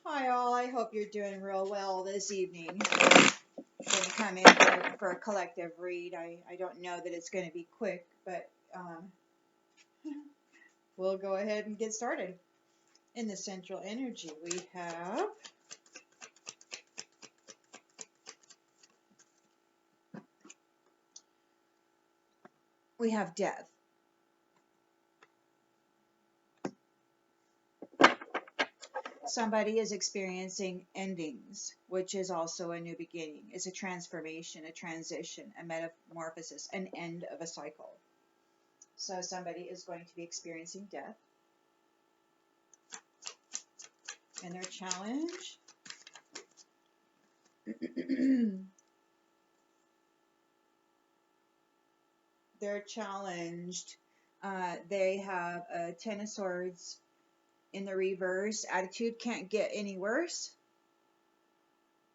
Hi all, I hope you're doing real well this evening. I'm going to come in for a collective read. I don't know that it's going to be quick, but we'll go ahead and get started. In the central energy we have death. Somebody is experiencing endings, which is also a new beginning. It's a transformation, a transition, a metamorphosis, an end of a cycle. So somebody is going to be experiencing death. And their challenge they're challenged. They have a Ten of Swords in the reverse. Attitude can't get any worse.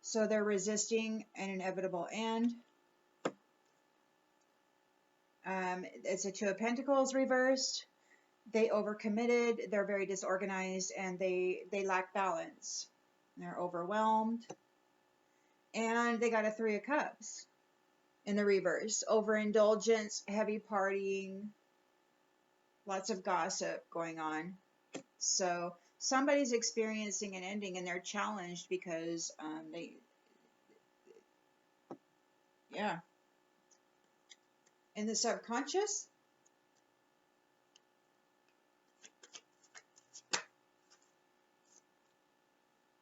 So they're resisting an inevitable end. It's a Two of Pentacles reversed. They overcommitted. They're very disorganized and they lack balance. They're overwhelmed. And they got a Three of Cups in the reverse. Overindulgence, heavy partying, lots of gossip going on. So somebody's experiencing an ending and they're challenged because in the subconscious,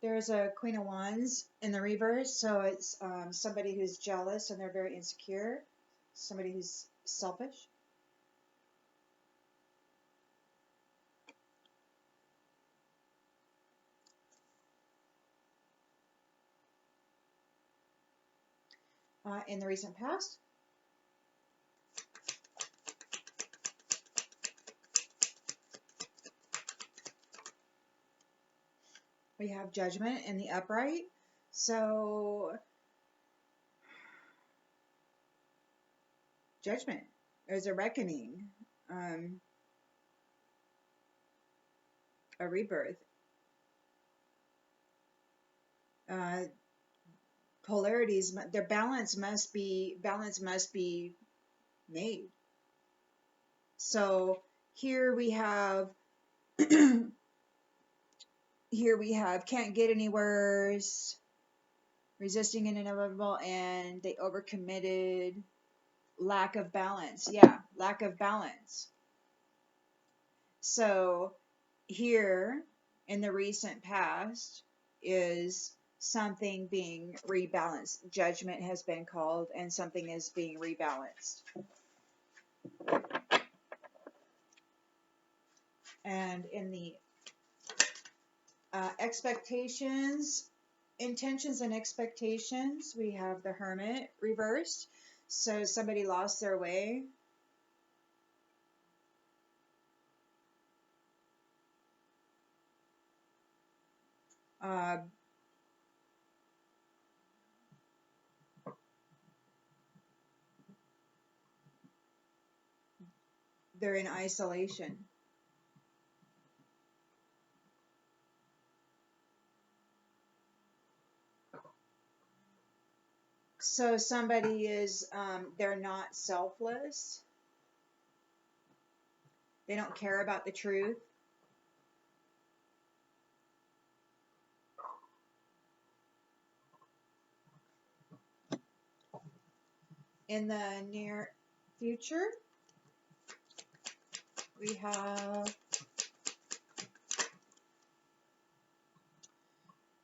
there's a Queen of Wands in the reverse. So it's somebody who's jealous and they're very insecure. Somebody who's selfish. In the recent past, we have Judgment in the upright. So Judgment. There's a reckoning, a rebirth. Polarities, their balance must be made. So here we have can't get any worse, resisting an inevitable end, they overcommitted, lack of balance. Lack of balance. So here in the recent past is something being rebalanced. Judgment has been called and something is being rebalanced. And in the expectations, intentions and expectations, we have the Hermit reversed. So somebody lost their way. They're in isolation. So somebody is, they're not selfless. They don't care about the truth. In the near future, we have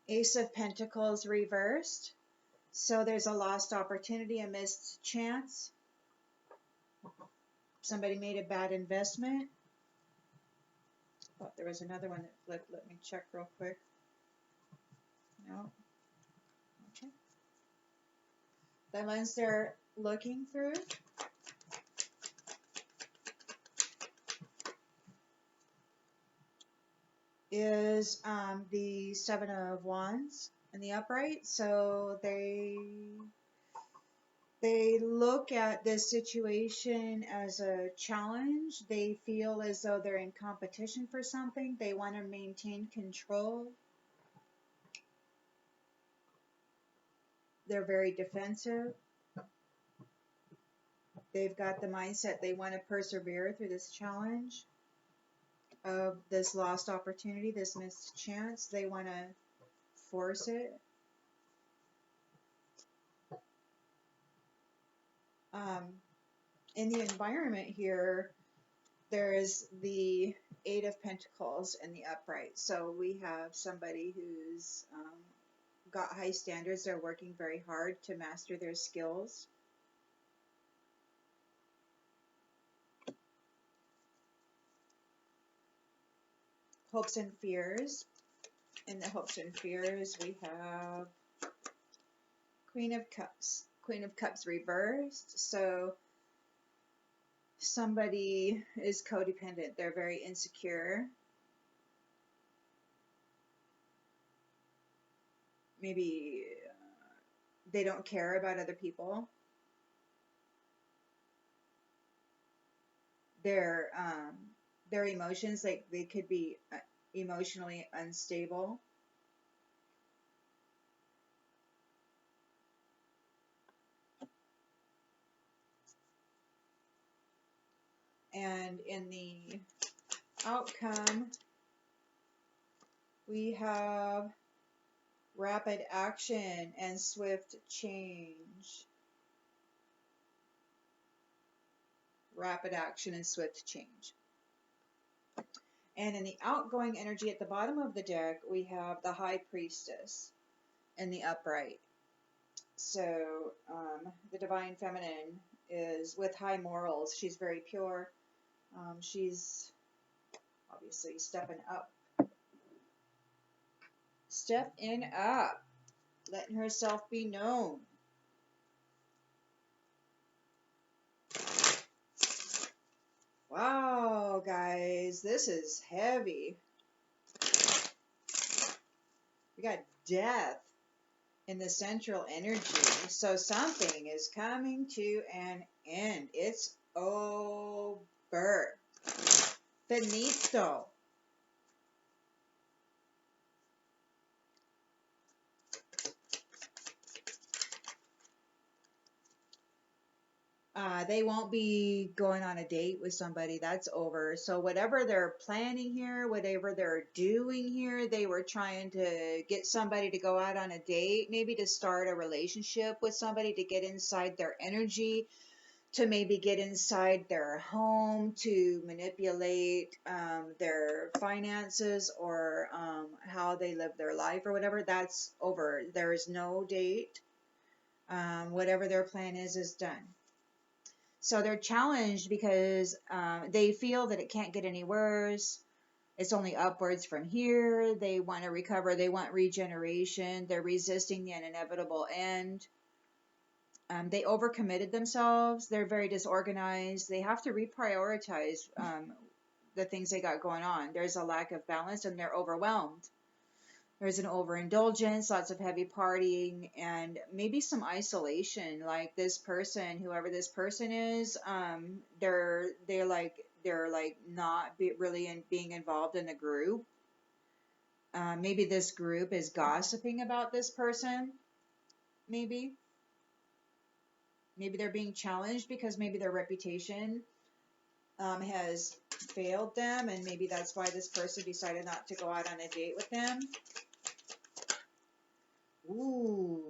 Ace of Pentacles reversed. So there's a lost opportunity, a missed chance. Somebody made a bad investment. Oh, there was another one that flipped. Let me check real quick. No. Okay. The lens they're looking through is the Seven of Wands in the upright. So they look at this situation as a challenge. They feel as though they're in competition for something. They want to maintain control. They're very defensive. They've got the mindset they want to persevere through this challenge of this lost opportunity, this missed chance. They want to force it. In the environment here, there is the Eight of Pentacles in the upright. So we have somebody who's got high standards. They're working very hard to master their skills. Hopes and fears. In the hopes and fears, we have Queen of Cups. Queen of Cups reversed. So somebody is codependent. They're very insecure. Maybe they don't care about other people. Their emotions, like they could be emotionally unstable. And in the outcome, we have rapid action and swift change. Rapid action and swift change. And in the outgoing energy at the bottom of the deck, we have the High Priestess in the upright. So the Divine Feminine is with high morals. She's very pure. She's obviously stepping up. Stepping up. Letting herself be known. Wow, guys, this is heavy. We got death in the central energy. So something is coming to an end. It's over. Finito. They won't be going on a date with somebody. That's over. So whatever they're planning here, whatever they're doing here, they were trying to get somebody to go out on a date, maybe to start a relationship with somebody, to get inside their energy, to maybe get inside their home, to manipulate their finances or how they live their life or whatever. That's over. There is no date. Whatever their plan is done. So they're challenged because they feel that it can't get any worse. It's only upwards from here. They want to recover. They want regeneration. They're resisting the inevitable end. They overcommitted themselves. They're very disorganized. They have to reprioritize the things they got going on. There's a lack of balance and they're overwhelmed. There's an overindulgence, lots of heavy partying, and maybe some isolation. Like this person, whoever this person is, they're like not really being involved in the group. Maybe this group is gossiping about this person. Maybe they're being challenged because maybe their reputation has failed them, and maybe that's why this person decided not to go out on a date with them. Ooh.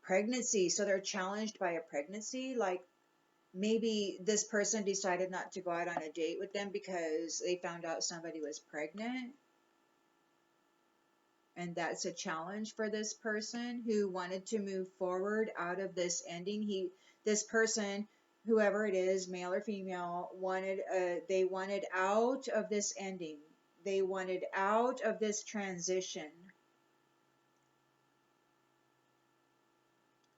Pregnancy. So they're challenged by a pregnancy. Like maybe this person decided not to go out on a date with them because they found out somebody was pregnant. And that's a challenge for this person who wanted to move forward out of this ending. This person, whoever it is, male or female, they wanted out of this ending. They wanted out of this transition.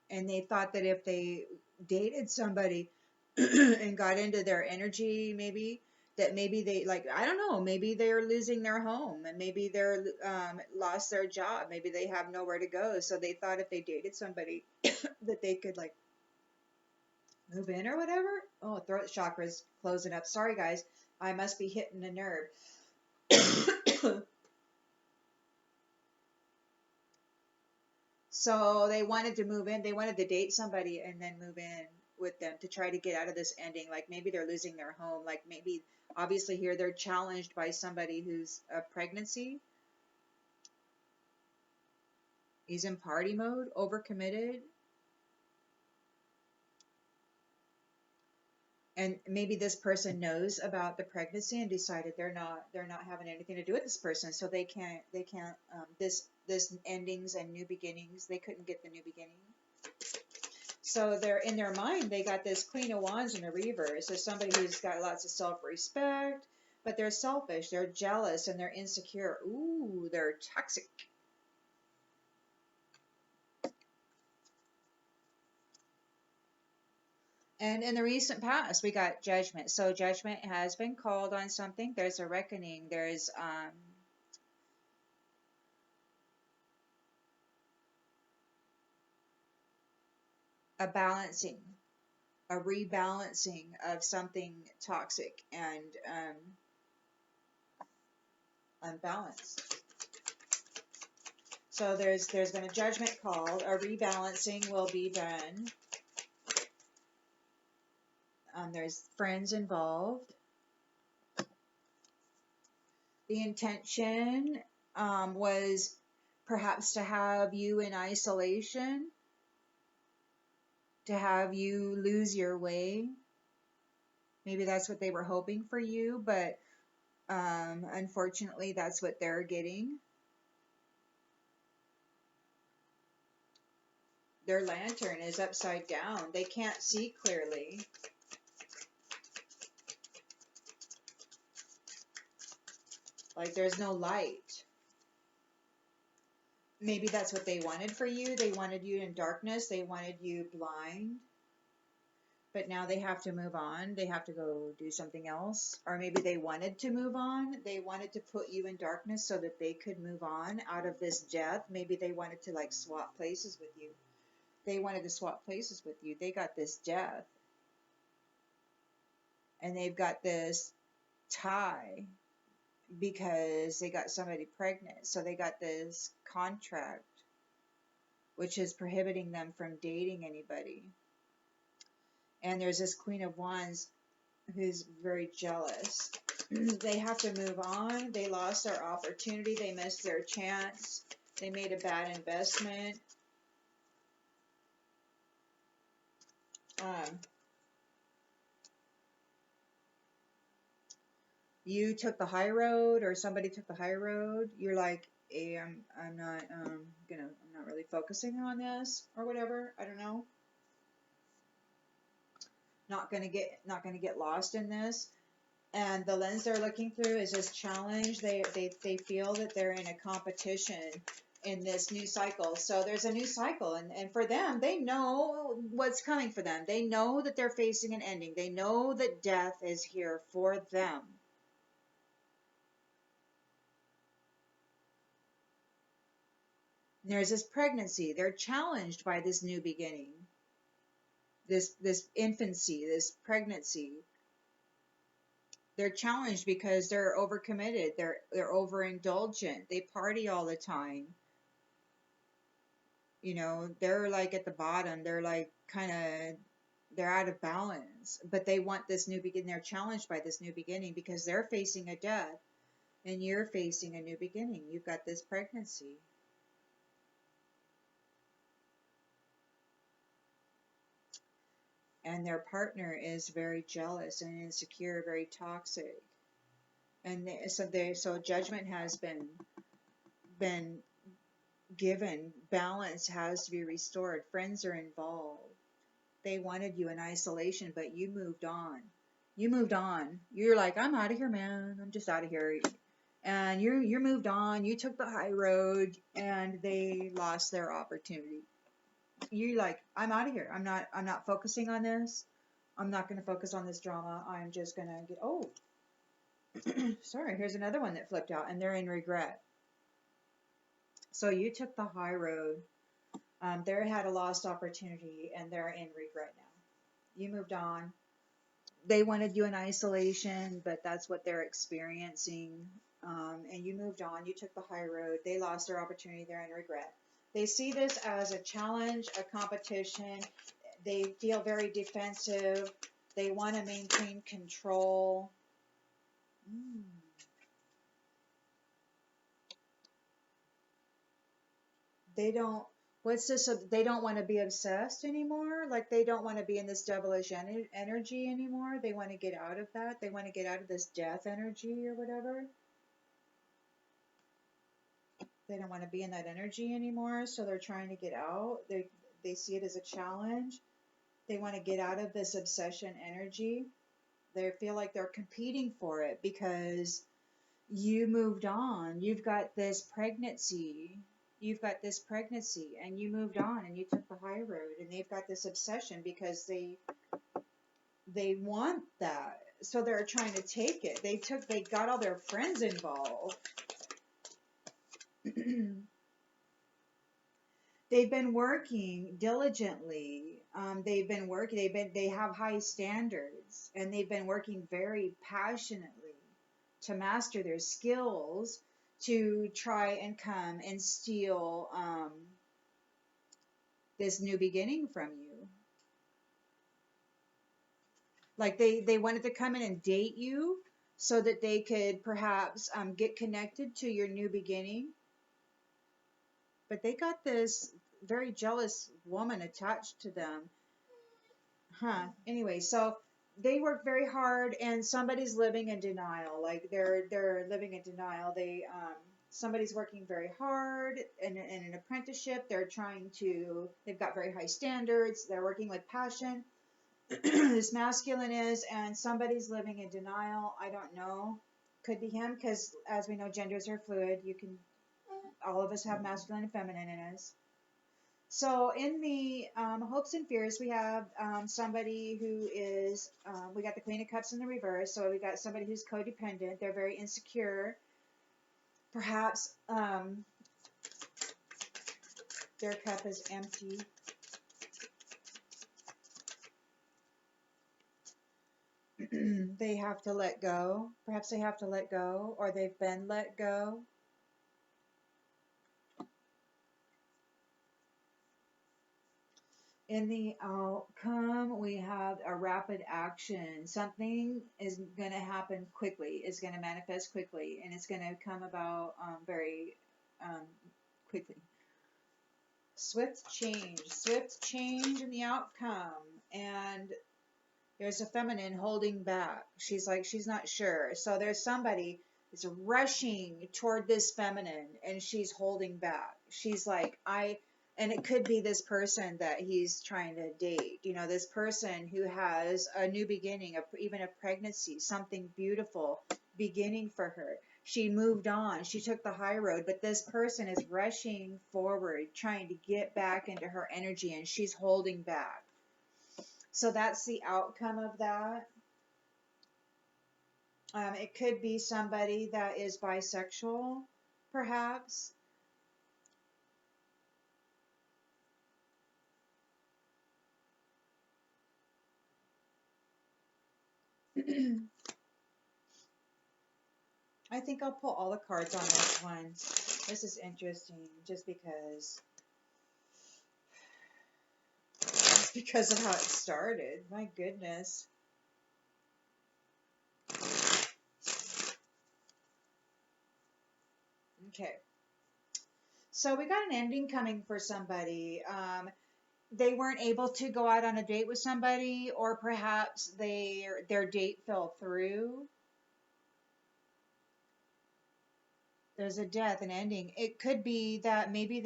And they thought that if they dated somebody and got into their energy, maybe they, like, I don't know, maybe they're losing their home, and maybe they're lost their job, maybe they have nowhere to go. So they thought if they dated somebody that they could like move in or whatever. Oh, throat chakra's closing up. Sorry guys, I must be hitting a nerve. So they wanted to move in. They wanted to date somebody and then move in with them to try to get out of this ending. Like maybe they're losing their home. Like maybe, obviously, here they're challenged by somebody who's a pregnancy. He's in party mode, overcommitted. And maybe this person knows about the pregnancy and decided they're not having anything to do with this person, so they can't this endings and new beginnings, they couldn't get the new beginning. So they're in their mind, they got this Queen of Wands in the reverse. So somebody who's got lots of self-respect, but they're selfish, they're jealous, and they're insecure. Ooh, they're toxic. And in the recent past, we got Judgment. So Judgment has been called on something. There's a reckoning. There's a balancing, a rebalancing of something toxic and unbalanced. So there's been a judgment called. A rebalancing will be done. There's friends involved. The intention was perhaps to have you in isolation, to have you lose your way. Maybe that's what they were hoping for you, but unfortunately, that's what they're getting. Their lantern is upside down. They can't see clearly. Like there's no light. Maybe that's what they wanted for you. They wanted you in darkness. They wanted you blind. But now they have to move on. They have to go do something else. Or maybe they wanted to move on. They wanted to put you in darkness so that they could move on out of this death. Maybe they wanted to like swap places with you. They wanted to swap places with you. They got this death. And they've got this tie because they got somebody pregnant. So they got this contract, which is prohibiting them from dating anybody. And there's this Queen of Wands who's very jealous. They have to move on. They lost their opportunity. They missed their chance. They made a bad investment. You took the high road, or somebody took the high road. You're like, hey, I'm not really focusing on this or whatever. I don't know. Not gonna get lost in this. And the lens they're looking through is just challenge. They feel that they're in a competition in this new cycle. So there's a new cycle, and for them, they know what's coming for them. They know that they're facing an ending. They know that death is here for them. There's this pregnancy. They're challenged by this new beginning. This infancy, this pregnancy. They're challenged because they're overcommitted. They're overindulgent. They party all the time. You know, they're like at the bottom. They're like they're out of balance. But they want this new beginning. They're challenged by this new beginning because they're facing a death and you're facing a new beginning. You've got this pregnancy. And their partner is very jealous and insecure, very toxic. And so judgment has been given. Balance has to be restored. Friends are involved. They wanted you in isolation, but you moved on. You moved on. You're like, I'm out of here, man. I'm just out of here. And you moved on. You took the high road, and they lost their opportunity. You're like, I'm out of here. I'm not focusing on this. I'm not going to focus on this drama. I'm just going to get, oh, sorry, here's another one that flipped out, and they're in regret. So you took the high road. They had a lost opportunity, and they're in regret now. You moved on. They wanted you in isolation, but that's what they're experiencing. And you moved on. You took the high road. They lost their opportunity. They're in regret. They see this as a challenge, a competition. They feel very defensive. They want to maintain control. They don't, what's this? They don't want to be obsessed anymore. Like they don't want to be in this devilish energy anymore. They want to get out of that. They want to get out of this death energy or whatever. They don't want to be in that energy anymore. So they're trying to get out. They see it as a challenge. They want to get out of this obsession energy. They feel like they're competing for it because you moved on. You've got this pregnancy. You've got this pregnancy and you moved on and you took the high road, and they've got this obsession because they want that. So they're trying to take it. They got all their friends involved. They've been working diligently. They have high standards, and they've been working very passionately to master their skills to try and come and steal this new beginning from you. Like they wanted to come in and date you so that they could perhaps get connected to your new beginning. But they got this very jealous woman attached to them. Anyway, so they work very hard, and somebody's living in denial. Like they're living in denial. Somebody's working very hard in an apprenticeship. They've got very high standards. They're working with passion. This masculine is, and somebody's living in denial. I don't know. Could be him, because as we know, genders are fluid. All of us have masculine and feminine in us. So in the hopes and fears, we have somebody who is, we got the Queen of Cups in the reverse. So we got somebody who's codependent. They're very insecure. Perhaps their cup is empty. They have to let go. Perhaps they have to let go, or they've been let go. In the outcome, we have a rapid action. Something is going to happen quickly, is going to manifest quickly, and it's going to come about very quickly. Swift change in the outcome. And there's a feminine holding back. She's not sure. So there's somebody that's rushing toward this feminine, and she's holding back. She's like, and it could be this person that he's trying to date. This person who has a new beginning, even a pregnancy, something beautiful beginning for her. She moved on. She took the high road, but this person is rushing forward, trying to get back into her energy, and she's holding back. So that's the outcome of that. It could be somebody that is bisexual, perhaps. I think I'll pull all the cards on this one. This is interesting just because of how it started. My goodness. Okay. So we got an ending coming for somebody. They weren't able to go out on a date with somebody, or perhaps their date fell through. There's a death, an ending. It could be that maybe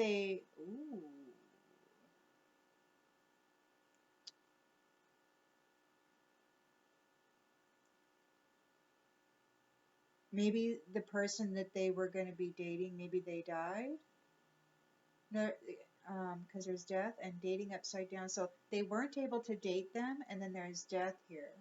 maybe the person that they were going to be dating, maybe they died. No, because there's death and dating upside down. So they weren't able to date them, and then there's death here.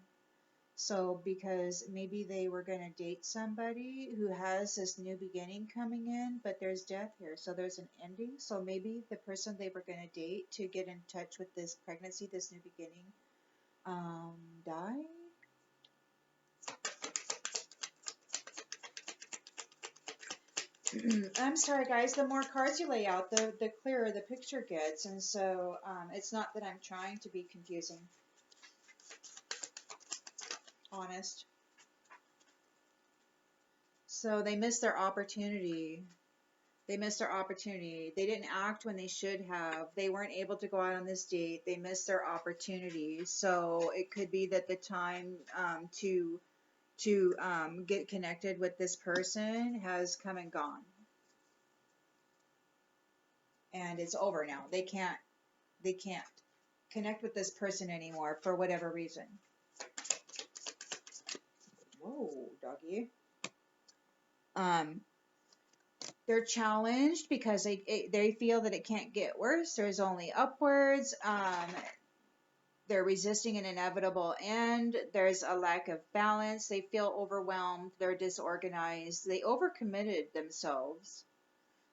So because maybe they were going to date somebody who has this new beginning coming in, but there's death here. So there's an ending. So maybe the person they were going to date to get in touch with this pregnancy, this new beginning, died. I'm sorry, guys. The more cards you lay out, the clearer the picture gets. And so it's not that I'm trying to be confusing. Honest. So they missed their opportunity. They missed their opportunity. They didn't act when they should have. They weren't able to go out on this date. They missed their opportunity. So it could be that the time to get connected with this person has come and gone. And it's over now. They can't connect with this person anymore for whatever reason. Whoa, doggy. They're challenged because they feel that it can't get worse. There's only upwards. They're resisting an inevitable end. There's a lack of balance. They feel overwhelmed. They're disorganized. They overcommitted themselves.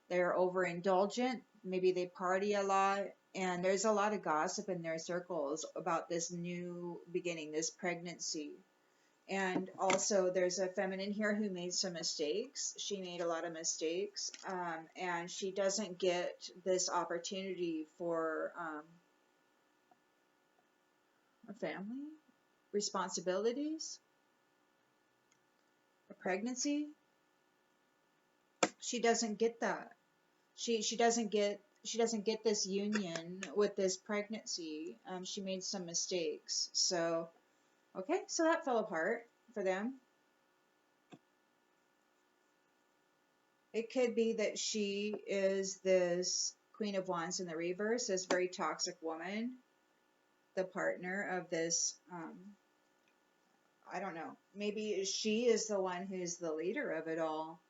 They're overindulgent. Maybe they party a lot. And there's a lot of gossip in their circles about this new beginning, this pregnancy. And also there's a feminine here who made some mistakes. She made a lot of mistakes. And she doesn't get this opportunity for a family, responsibilities, a pregnancy. She doesn't get that. She doesn't get this union with this pregnancy. She made some mistakes. So okay, so that fell apart for them. It could be that she is this Queen of Wands in the reverse, this very toxic woman, the partner of this, I don't know, maybe she is the one who's the leader of it all.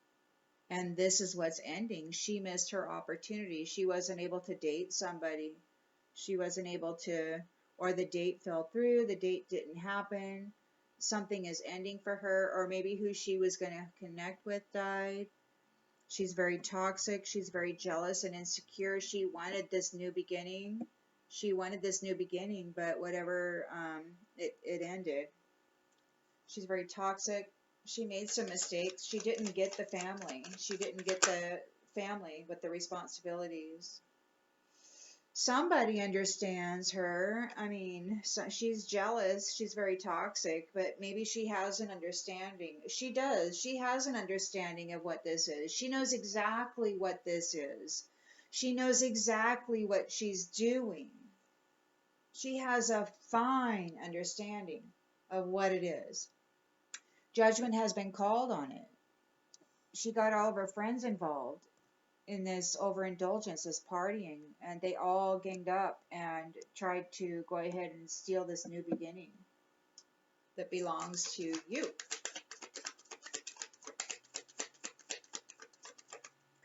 And this is what's ending. She missed her opportunity. She wasn't able to date somebody. She wasn't able to, or the date fell through, the date didn't happen. Something is ending for her, or maybe who she was going to connect with died. She's very toxic. She's very jealous and insecure. She wanted this new beginning. She wanted this new beginning, but whatever, it ended. She's very toxic. She made some mistakes. She didn't get the family. She didn't get the family with the responsibilities. Somebody understands her. I mean, so she's jealous. She's very toxic, but maybe she has an understanding. She does. She has an understanding of what this is. She knows exactly what this is. She knows exactly what she's doing. She has a fine understanding of what it is. Judgment has been called on it. She got all of her friends involved in this overindulgence, this partying, and they all ganged up and tried to go ahead and steal this new beginning that belongs to you.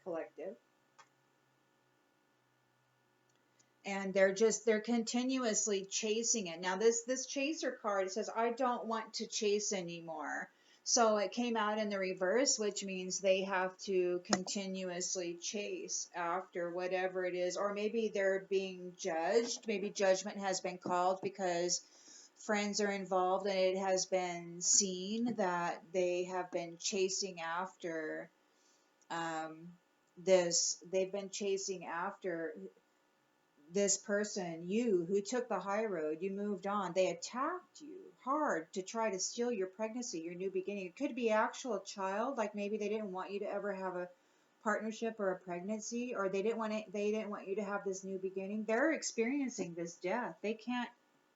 Collective. And they're continuously chasing it. Now this chaser card, it says, I don't want to chase anymore. So it came out in the reverse, which means they have to continuously chase after whatever it is. Or maybe they're being judged. Maybe judgment has been called because friends are involved and it has been seen that they have been chasing after this. They've been chasing after this person, you, who took the high road. You moved on. They attacked you hard to try to steal your pregnancy, your new beginning. It could be actual child, like maybe they didn't want you to ever have a partnership or a pregnancy, or they didn't want you to have this new beginning. They're experiencing this death. They can't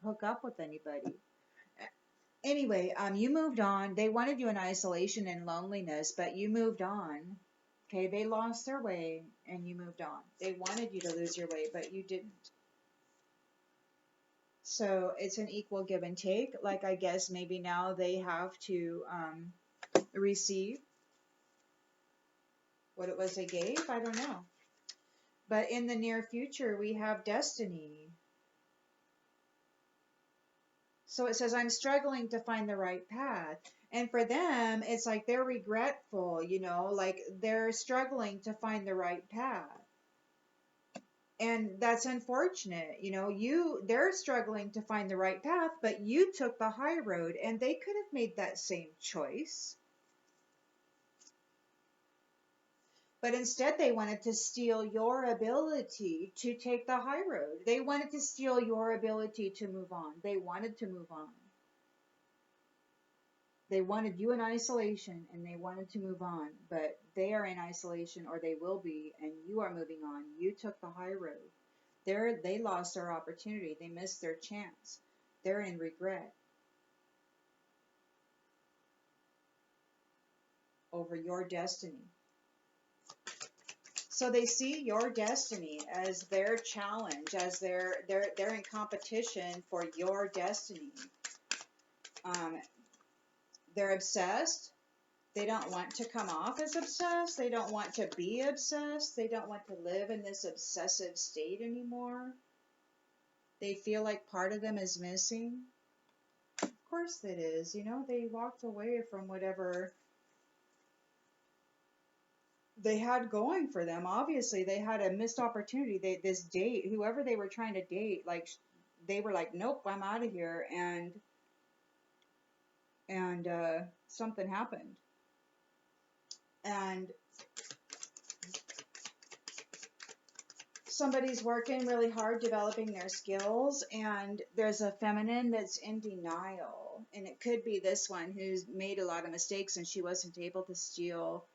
hook up with anybody. Anyway, you moved on. They wanted you in isolation and loneliness, but you moved on. Okay, they lost their way and you moved on. They wanted you to lose your way, but you didn't. So it's an equal give and take. Like, I guess maybe now they have to receive what it was they gave. I don't know. But in the near future, we have destiny. So it says, I'm struggling to find the right path. And for them, it's like they're regretful, you know, like they're struggling to find the right path. And that's unfortunate. You know, they're struggling to find the right path, but you took the high road and they could have made that same choice. But instead, they wanted to steal your ability to take the high road. They wanted to steal your ability to move on. They wanted to move on. They wanted you in isolation and they wanted to move on. But they are in isolation, or they will be, and you are moving on. You took the high road. They lost their opportunity. They missed their chance. They're in regret over your destiny. So they see your destiny as their challenge, as they're in competition for your destiny. They're obsessed. They don't want to come off as obsessed. They don't want to be obsessed. They don't want to live in this obsessive state anymore. They feel like part of them is missing. Of course it is. You know, they walked away from whatever they had going for them. Obviously, they had a missed opportunity. This date, whoever they were trying to date, like, they were like, nope, I'm out of here. And something happened. And somebody's working really hard developing their skills, and there's a feminine that's in denial. And it could be this one who's made a lot of mistakes and she wasn't able to steal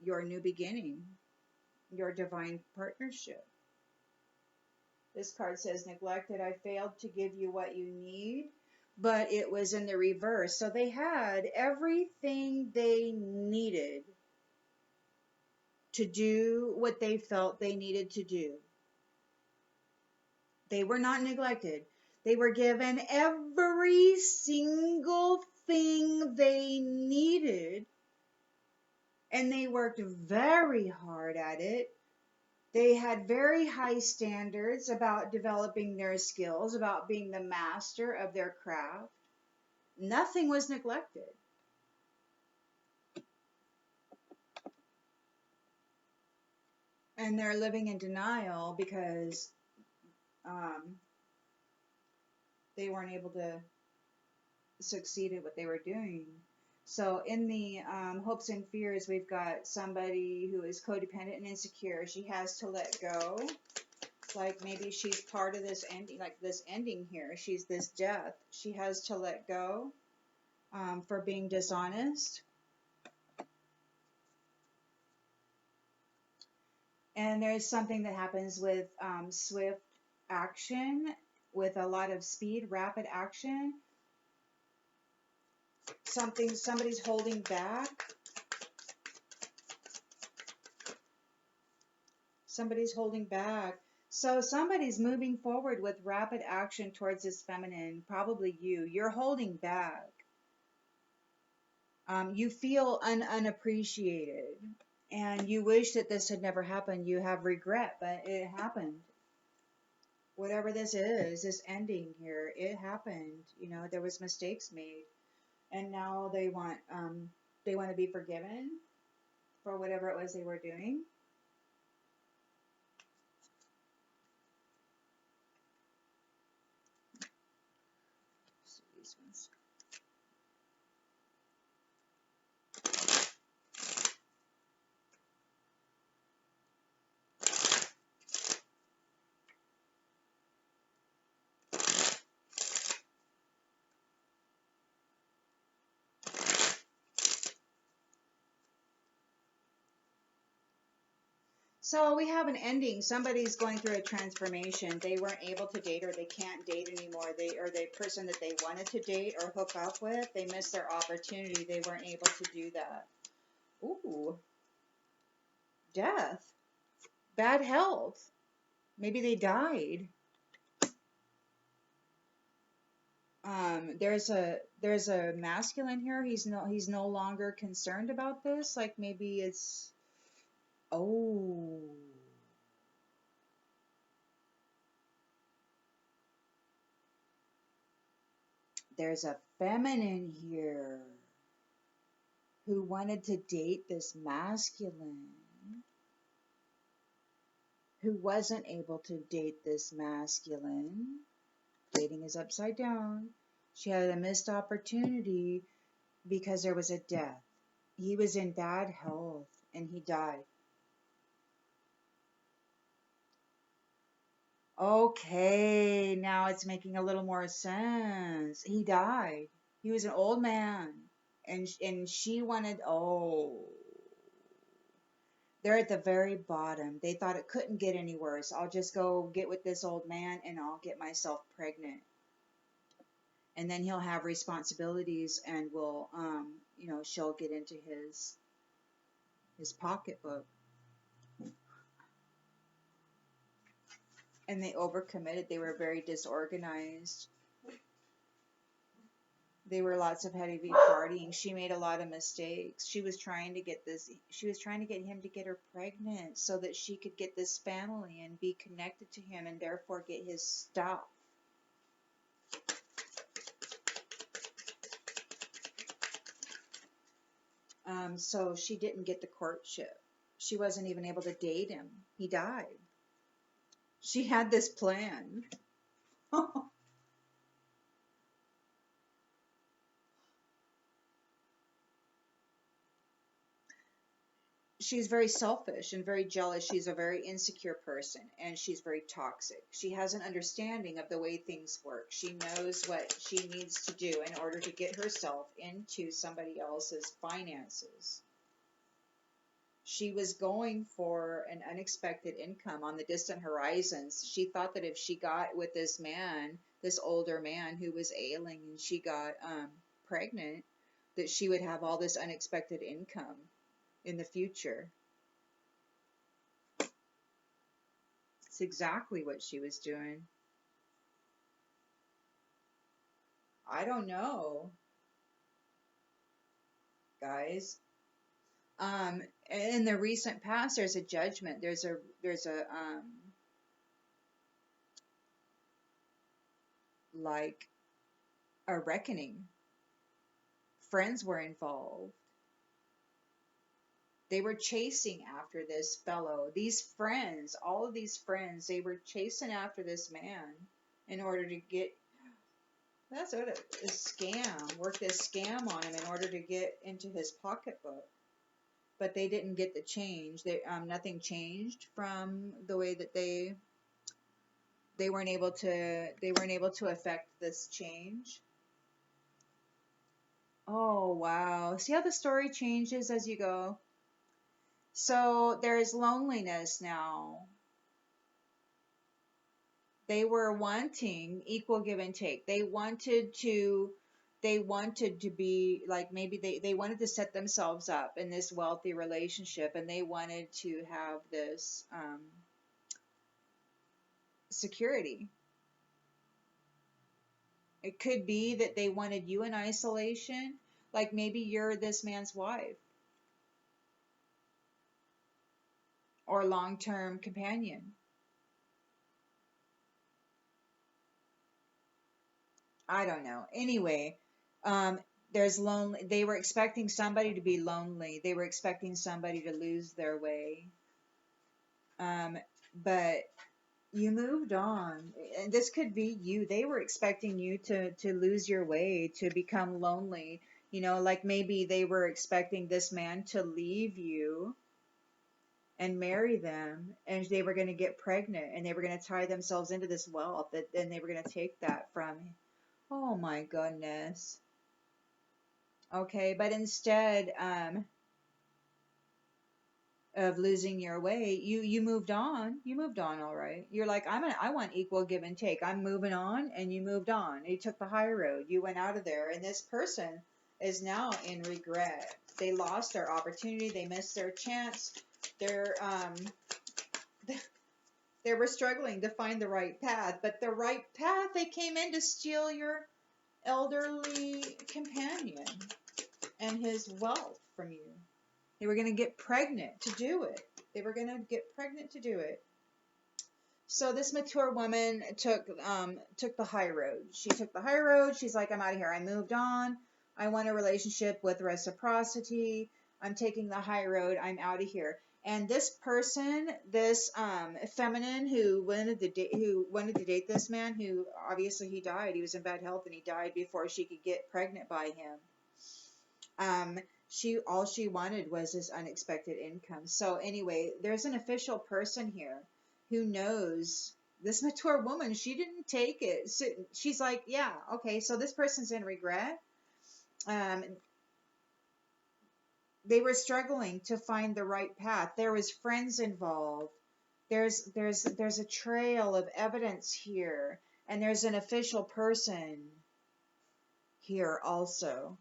your new beginning, your divine partnership. This card says, neglected, I failed to give you what you need, but it was in the reverse. So they had everything they needed to do what they felt they needed to do. They were not neglected. They were given every single thing they needed, and they worked very hard at it. They had very high standards about developing their skills, about being the master of their craft. Nothing was neglected. And they're living in denial because they weren't able to succeed at what they were doing. So in the hopes and fears, we've got somebody who is codependent and insecure. She has to let go. Like maybe she's part of this ending, like this ending here. She's this death. She has to let go for being dishonest. And there's something that happens with swift action, with a lot of speed, rapid action. Somebody's holding back. Somebody's holding back. So somebody's moving forward with rapid action towards this feminine, probably you. You're holding back. You feel unappreciated, and you wish that this had never happened. You have regret, but it happened. Whatever this is, this ending here, it happened. You know, there was mistakes made, and now they want to be forgiven for whatever it was they were doing. So these ones. So we have an ending. Somebody's going through a transformation. They weren't able to date, or they can't date anymore. The person that they wanted to date or hook up with, they missed their opportunity. They weren't able to do that. Ooh. Death. Bad health. Maybe they died. There's a masculine here. He's no longer concerned about this. Like maybe it's, oh. There's a feminine here who wanted to date this masculine, who wasn't able to date this masculine. Dating is upside down. She had a missed opportunity because there was a death. He was in bad health and he died. Okay, now it's making a little more sense. He died. He was an old man, and she wanted. Oh, they're at the very bottom. They thought it couldn't get any worse. I'll just go get with this old man, and I'll get myself pregnant, and then he'll have responsibilities, and will, she'll get into his pocketbook. And they overcommitted. They were very disorganized. They were lots of heavy partying. She made a lot of mistakes. She was trying to get him to get her pregnant so that she could get this family and be connected to him and therefore get his stuff. So she didn't get the courtship. She wasn't even able to date him. He died. She had this plan. She's very selfish and very jealous. She's a very insecure person, and she's very toxic. She has an understanding of the way things work. She knows what she needs to do in order to get herself into somebody else's finances. She was going for an unexpected income on the distant horizons. She thought that if she got with this man, this older man who was ailing, and she got pregnant, that she would have all this unexpected income in the future. It's exactly what she was doing. I don't know, guys. In the recent past, there's a judgment. There's a like a reckoning. Friends were involved. They were chasing after this fellow. These friends, all of these friends, they were chasing after this man in order to get. That's what a scam. Work this scam on him in order to get into his pocketbook. But they didn't get the change. Nothing changed from the way that they weren't able to affect this change. Oh wow. See how the story changes as you go? So there's loneliness now. They were wanting equal give and take. They wanted to be like, maybe they wanted to set themselves up in this wealthy relationship, and they wanted to have this security. It could be that they wanted you in isolation, like maybe you're this man's wife or long-term companion. I don't know. Anyway, there's lonely. They were expecting somebody to be lonely. They were expecting somebody to lose their way. But you moved on, and this could be you. They were expecting you to lose your way, to become lonely. Like maybe they were expecting this man to leave you and marry them, and they were going to get pregnant, and they were going to tie themselves into this wealth, and they were going to take that from. Oh my goodness. Okay, but instead of losing your way, you moved on. You moved on, all right. You're like, I want equal give and take. I'm moving on, and you moved on. You took the high road. You went out of there, and this person is now in regret. They lost their opportunity. They missed their chance. They're they were struggling to find the right path, but the right path, they came in to steal your elderly companion and his wealth from you. They were going to get pregnant to do it. They were going to get pregnant to do it. So this mature woman took the high road. She took the high road. She's like, I'm out of here. I moved on. I want a relationship with reciprocity. I'm taking the high road. I'm out of here. And this person, this feminine who wanted to date this man, who obviously he died. He was in bad health and he died before she could get pregnant by him. All she wanted was this unexpected income. So anyway, there's an official person here who knows this mature woman. She didn't take it. So she's like, yeah, okay. So this person's in regret. Um, they were struggling to find the right path. There was friends involved. There's a trail of evidence here, and there's an official person here also.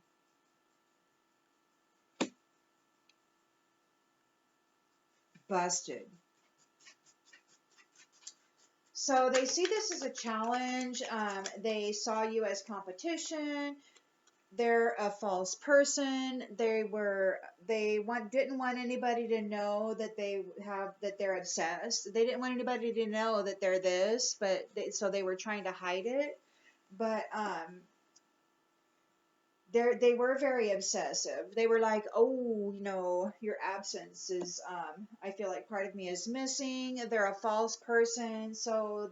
Busted. So they see this as a challenge. They saw you as competition. They're a false person. Didn't want anybody to know that they're obsessed. They didn't want anybody to know that they're this, so they were trying to hide it. But they were very obsessive. They were like, oh, your absence is, I feel like part of me is missing. They're a false person. So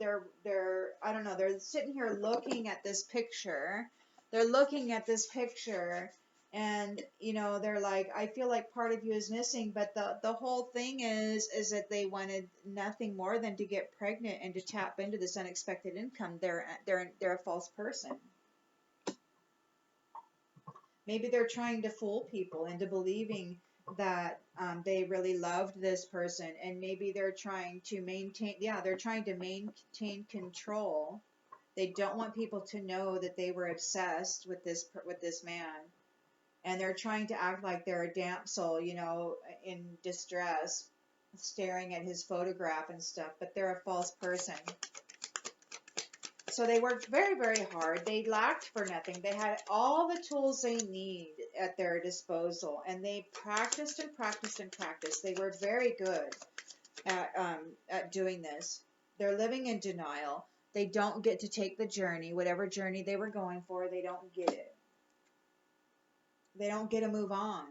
I don't know, they're sitting here looking at this picture. They're looking at this picture and, they're like, I feel like part of you is missing. But the whole thing is that they wanted nothing more than to get pregnant and to tap into this unexpected income. They're a false person. Maybe they're trying to fool people into believing that they really loved this person, and maybe they're trying to maintain control. They don't want people to know that they were obsessed with this man, and they're trying to act like they're a damsel, in distress, staring at his photograph and stuff, but they're a false person. So they worked very, very hard. They lacked for nothing. They had all the tools they need at their disposal, and they practiced and practiced and practiced. They were very good at doing this. They're living in denial. They don't get to take the journey, whatever journey they were going for. They don't get it. They don't get to move on.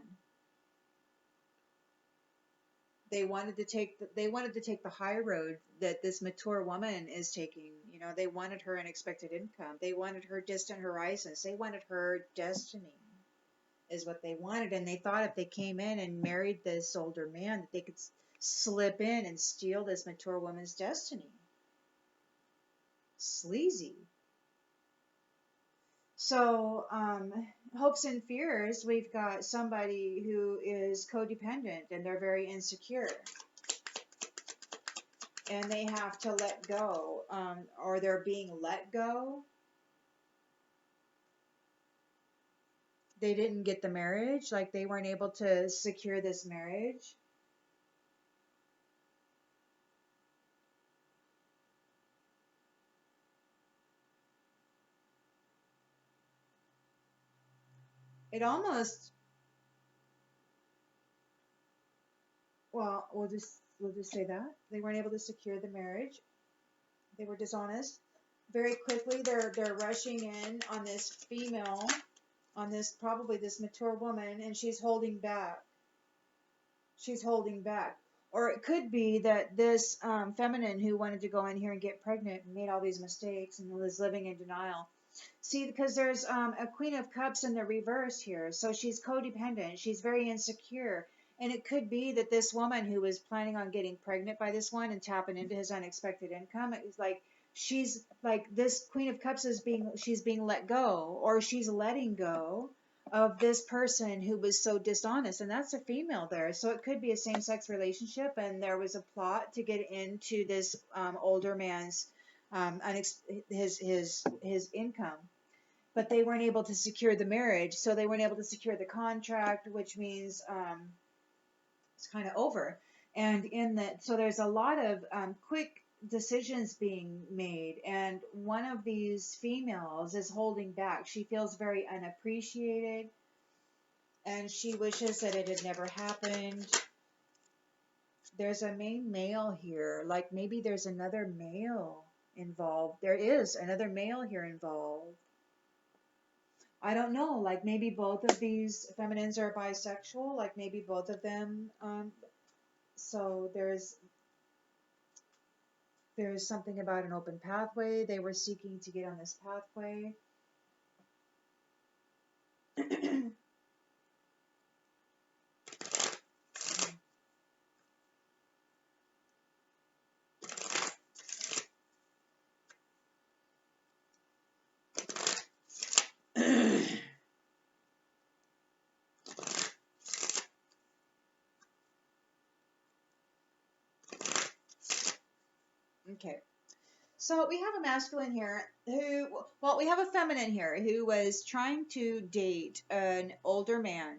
They wanted to take the high road that this mature woman is taking. They wanted her unexpected income. They wanted her distant horizons. They wanted her destiny, is what they wanted. And they thought if they came in and married this older man, that they could slip in and steal this mature woman's destiny. Sleazy. So, hopes and fears, we've got somebody who is codependent and they're very insecure. And they have to let go, or they're being let go. They didn't get the marriage, like they weren't able to secure this marriage. It almost, well, we'll just say that they weren't able to secure the marriage. They were dishonest. Very quickly, they're rushing in on this female, on this probably this mature woman, and she's holding back. She's holding back. Or it could be that this feminine who wanted to go in here and get pregnant and made all these mistakes and was living in denial. See, because there's a Queen of Cups in the reverse here. So she's codependent. She's very insecure. And it could be that this woman who was planning on getting pregnant by this one and tapping into his unexpected income, it was like, she's like, this Queen of Cups she's being let go, or she's letting go of this person who was so dishonest. And that's a female there. So it could be a same-sex relationship, and there was a plot to get into this older man's his income, but they weren't able to secure the marriage, so they weren't able to secure the contract, which means it's kind of over. And so there's a lot of quick decisions being made, and one of these females is holding back. She feels very unappreciated, and she wishes that it had never happened. There's a main male here, like maybe there's another male involved. There is another male here involved. I don't know, like maybe both of these feminines are bisexual, like maybe both of them. So there's something about an open pathway. They were seeking to get on this pathway. Okay. So we have a masculine here who, well, we have a feminine here who was trying to date an older man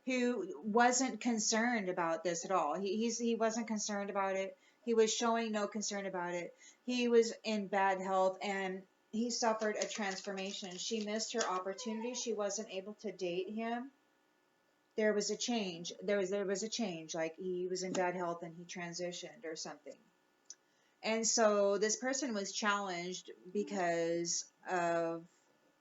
who wasn't concerned about this at all. He wasn't concerned about it. He was showing no concern about it. He was in bad health and he suffered a transformation. She missed her opportunity. She wasn't able to date him. There was a change. There was a change. Like he was in bad health and he transitioned or something. And so this person was challenged because of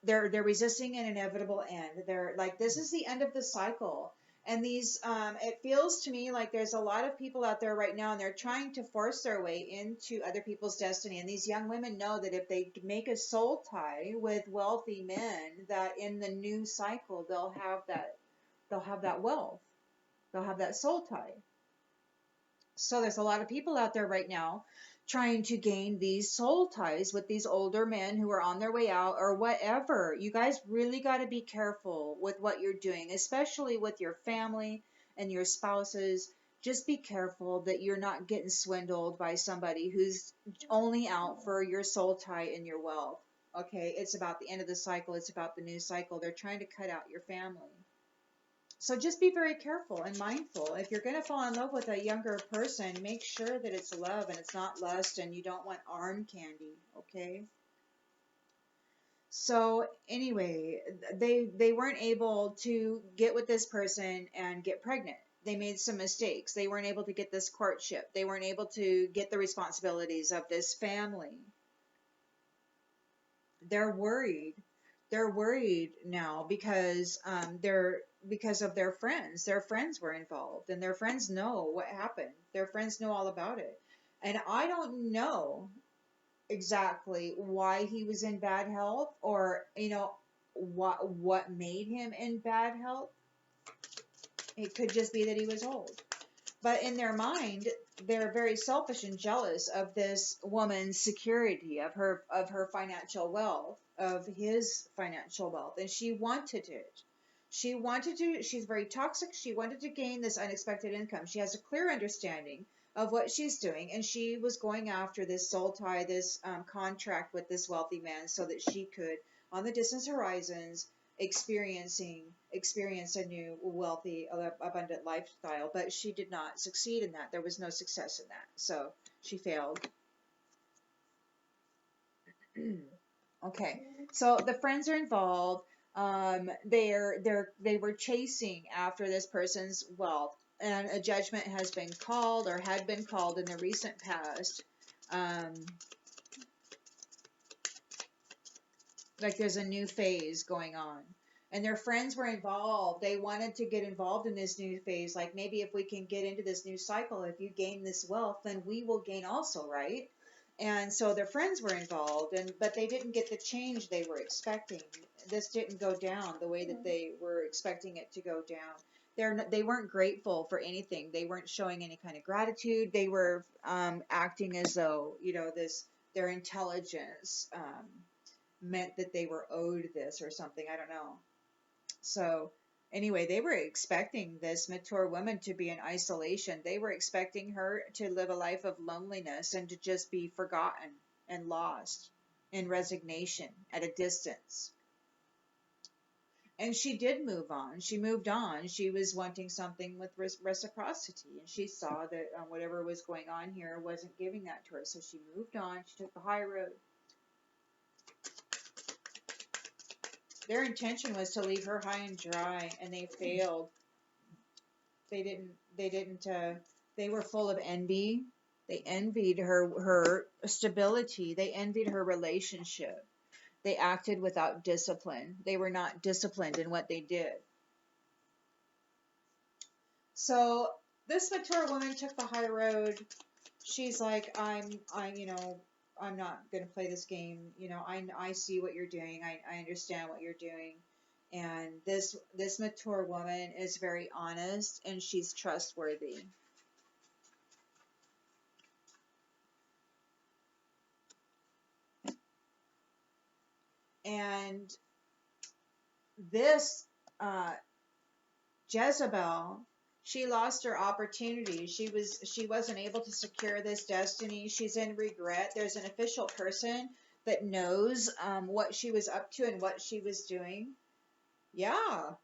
they're resisting an inevitable end. They're like, this is the end of the cycle. And these it feels to me like there's a lot of people out there right now and they're trying to force their way into other people's destiny. And these young women know that if they make a soul tie with wealthy men, that in the new cycle they'll have that wealth. They'll have that soul tie. So there's a lot of people out there right now trying to gain these soul ties with these older men who are on their way out or whatever. You guys really got to be careful with what you're doing, especially with your family and your spouses. Just be careful that you're not getting swindled by somebody who's only out for your soul tie and your wealth. Okay, it's about the end of the cycle. It's about the new cycle. They're trying to cut out your family. So just be very careful and mindful. If you're going to fall in love with a younger person, make sure that it's love and it's not lust and you don't want arm candy, okay? So anyway, they weren't able to get with this person and get pregnant. They made some mistakes. They weren't able to get this courtship. They weren't able to get the responsibilities of this family. They're worried. They're worried now because of their friends. Their friends were involved, and their friends know what happened. Their friends know all about it. And I don't know exactly why he was in bad health, or what made him in bad health. It could just be that he was old. But in their mind, they're very selfish and jealous of this woman's security, of her financial wealth, of his financial wealth, and she wanted it. She's very toxic. She wanted to gain this unexpected income. She has a clear understanding of what she's doing, and she was going after this soul tie, this contract with this wealthy man, so that she could, on the distant horizons, experience a new wealthy abundant lifestyle. But she did not succeed in that. There was no success in that, so she failed. Okay, so the friends are involved. They were chasing after this person's wealth, and a judgment has been called or had been called in the recent past. Like there's a new phase going on. And their friends were involved. They wanted to get involved in this new phase. Like, maybe if we can get into this new cycle, if you gain this wealth, then we will gain also, right? And so their friends were involved, but they didn't get the change they were expecting. This didn't go down the way that they were expecting it to go down. They weren't grateful for anything. They weren't showing any kind of gratitude. They were acting as though, their intelligence meant that they were owed this or something. I don't know. So anyway, they were expecting this mature woman to be in isolation. They were expecting her to live a life of loneliness and to just be forgotten and lost in resignation at a distance. And she did move on. She moved on. She was wanting something with reciprocity, and she saw that whatever was going on here wasn't giving that to her. So she moved on. She took the high road. Their intention was to leave her high and dry, and they failed. They were full of envy. They envied her stability. They envied her relationship. They acted without discipline. They were not disciplined in what they did. So this mature woman took the high road. She's like, I'm not going to play this game. I see what you're doing. I understand what you're doing. And this mature woman is very honest, and she's trustworthy. And this Jezebel She lost her opportunity. She wasn't able to secure this destiny. She's in regret. There's an official person that knows what she was up to and what she was doing. Yeah.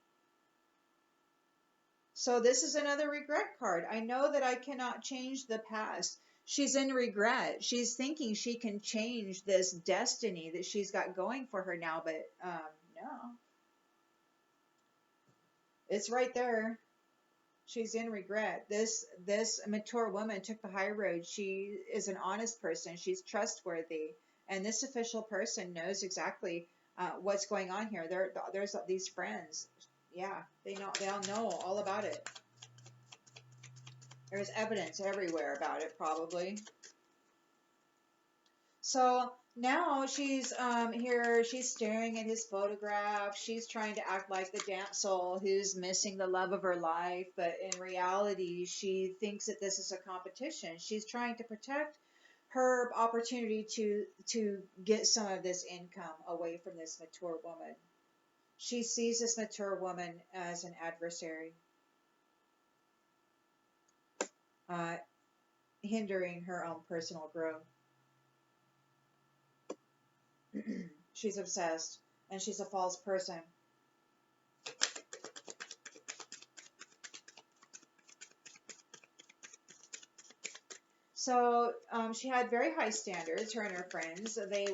So this is another regret card. I know that I cannot change the past. She's in regret. She's thinking she can change this destiny that she's got going for her now, but no. It's right there. She's in regret. This mature woman took the high road. She is an honest person. She's trustworthy, and this official person knows exactly what's going on here. There's these friends. Yeah, they'll know all about it. There's evidence everywhere about it, probably. So now she's here, she's staring at his photograph. She's trying to act like the damsel who's missing the love of her life, but in reality, she thinks that this is a competition. She's trying to protect her opportunity to get some of this income away from this mature woman. She sees this mature woman as an adversary, uh, hindering her own personal growth. She's obsessed, and she's a false person. So she had very high standards. Her and her friends, they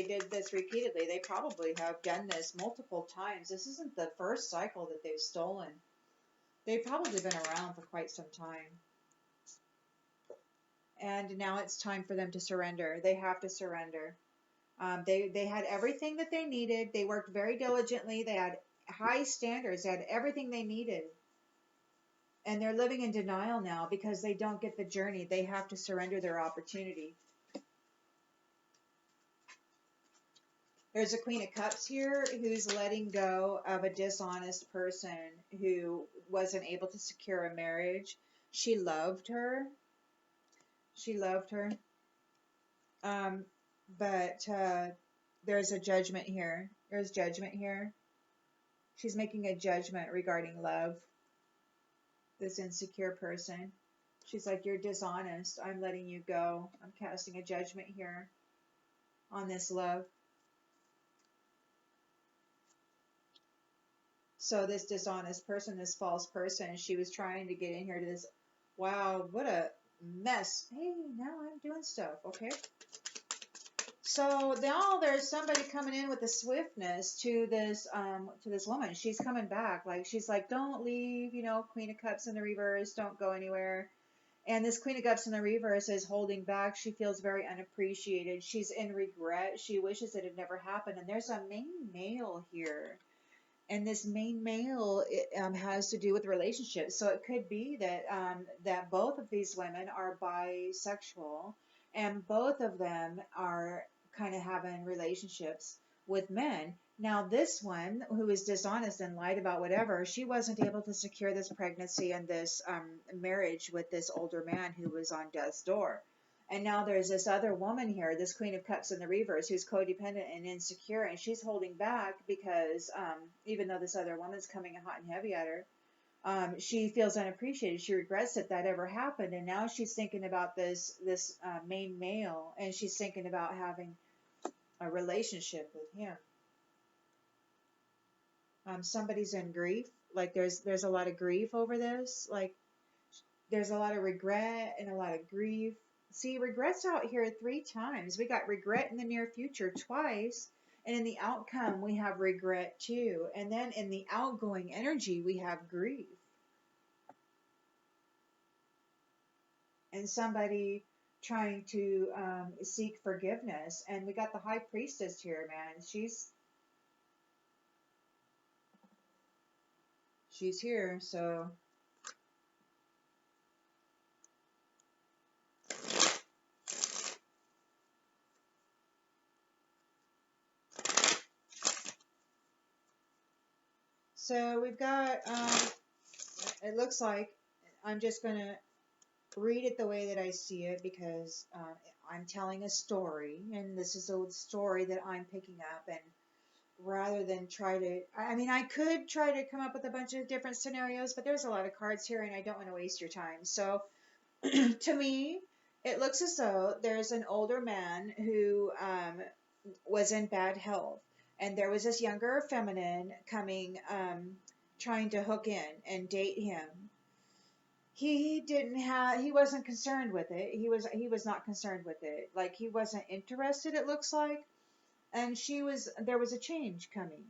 did this repeatedly. They probably have done this multiple times. This isn't the first cycle that they've stolen. They've probably been around for quite some time. And now it's time for them to surrender. They have to surrender. They had everything that they needed. They worked very diligently. They had high standards. They had everything they needed. And they're living in denial now because they don't get the journey. They have to surrender their opportunity. There's a Queen of Cups here who's letting go of a dishonest person who wasn't able to secure a marriage. She loved her. She loved her. But there's a judgment here. There's judgment here. She's making a judgment regarding love. This insecure person. She's like, you're dishonest. I'm letting you go. I'm casting a judgment here on this love. So this dishonest person, this false person, she was trying to get in here to this. Wow, what a mess. Hey, now I'm doing stuff, okay? So now there's somebody coming in with the swiftness to this woman. She's coming back. Like, she's like, don't leave, Queen of Cups in the reverse, don't go anywhere. And this Queen of Cups in the reverse is holding back. She feels very unappreciated. She's in regret. She wishes it had never happened. And there's a main male here. And this main male has to do with relationships. So it could be that that both of these women are bisexual, and both of them are kind of having relationships with men. Now, this one who is dishonest and lied about whatever, she wasn't able to secure this pregnancy and this marriage with this older man who was on death's door. And now there's this other woman here, this Queen of Cups in the reverse, who's codependent and insecure, and she's holding back because even though this other woman's coming hot and heavy at her, she feels unappreciated. She regrets that ever happened, and now she's thinking about this main male, and she's thinking about having a relationship with him. Somebody's in grief. Like there's a lot of grief over this. Like there's a lot of regret and a lot of grief. See, regret's out here 3 times. We got regret in the near future twice, and in the outcome, we have regret too. And then in the outgoing energy, we have grief. And somebody trying to seek forgiveness. And we got the High Priestess here, man. She's here, so... So we've got, it looks like, I'm just going to read it the way that I see it because I'm telling a story, and this is a story that I'm picking up and rather than try to, I mean, I could try to come up with a bunch of different scenarios, but there's a lot of cards here and I don't want to waste your time. So to me, it looks as though there's an older man who was in bad health, and there was this younger feminine coming, trying to hook in and date him. He wasn't concerned with it. He was not concerned with it. Like, he wasn't interested, it looks like. And there was a change coming.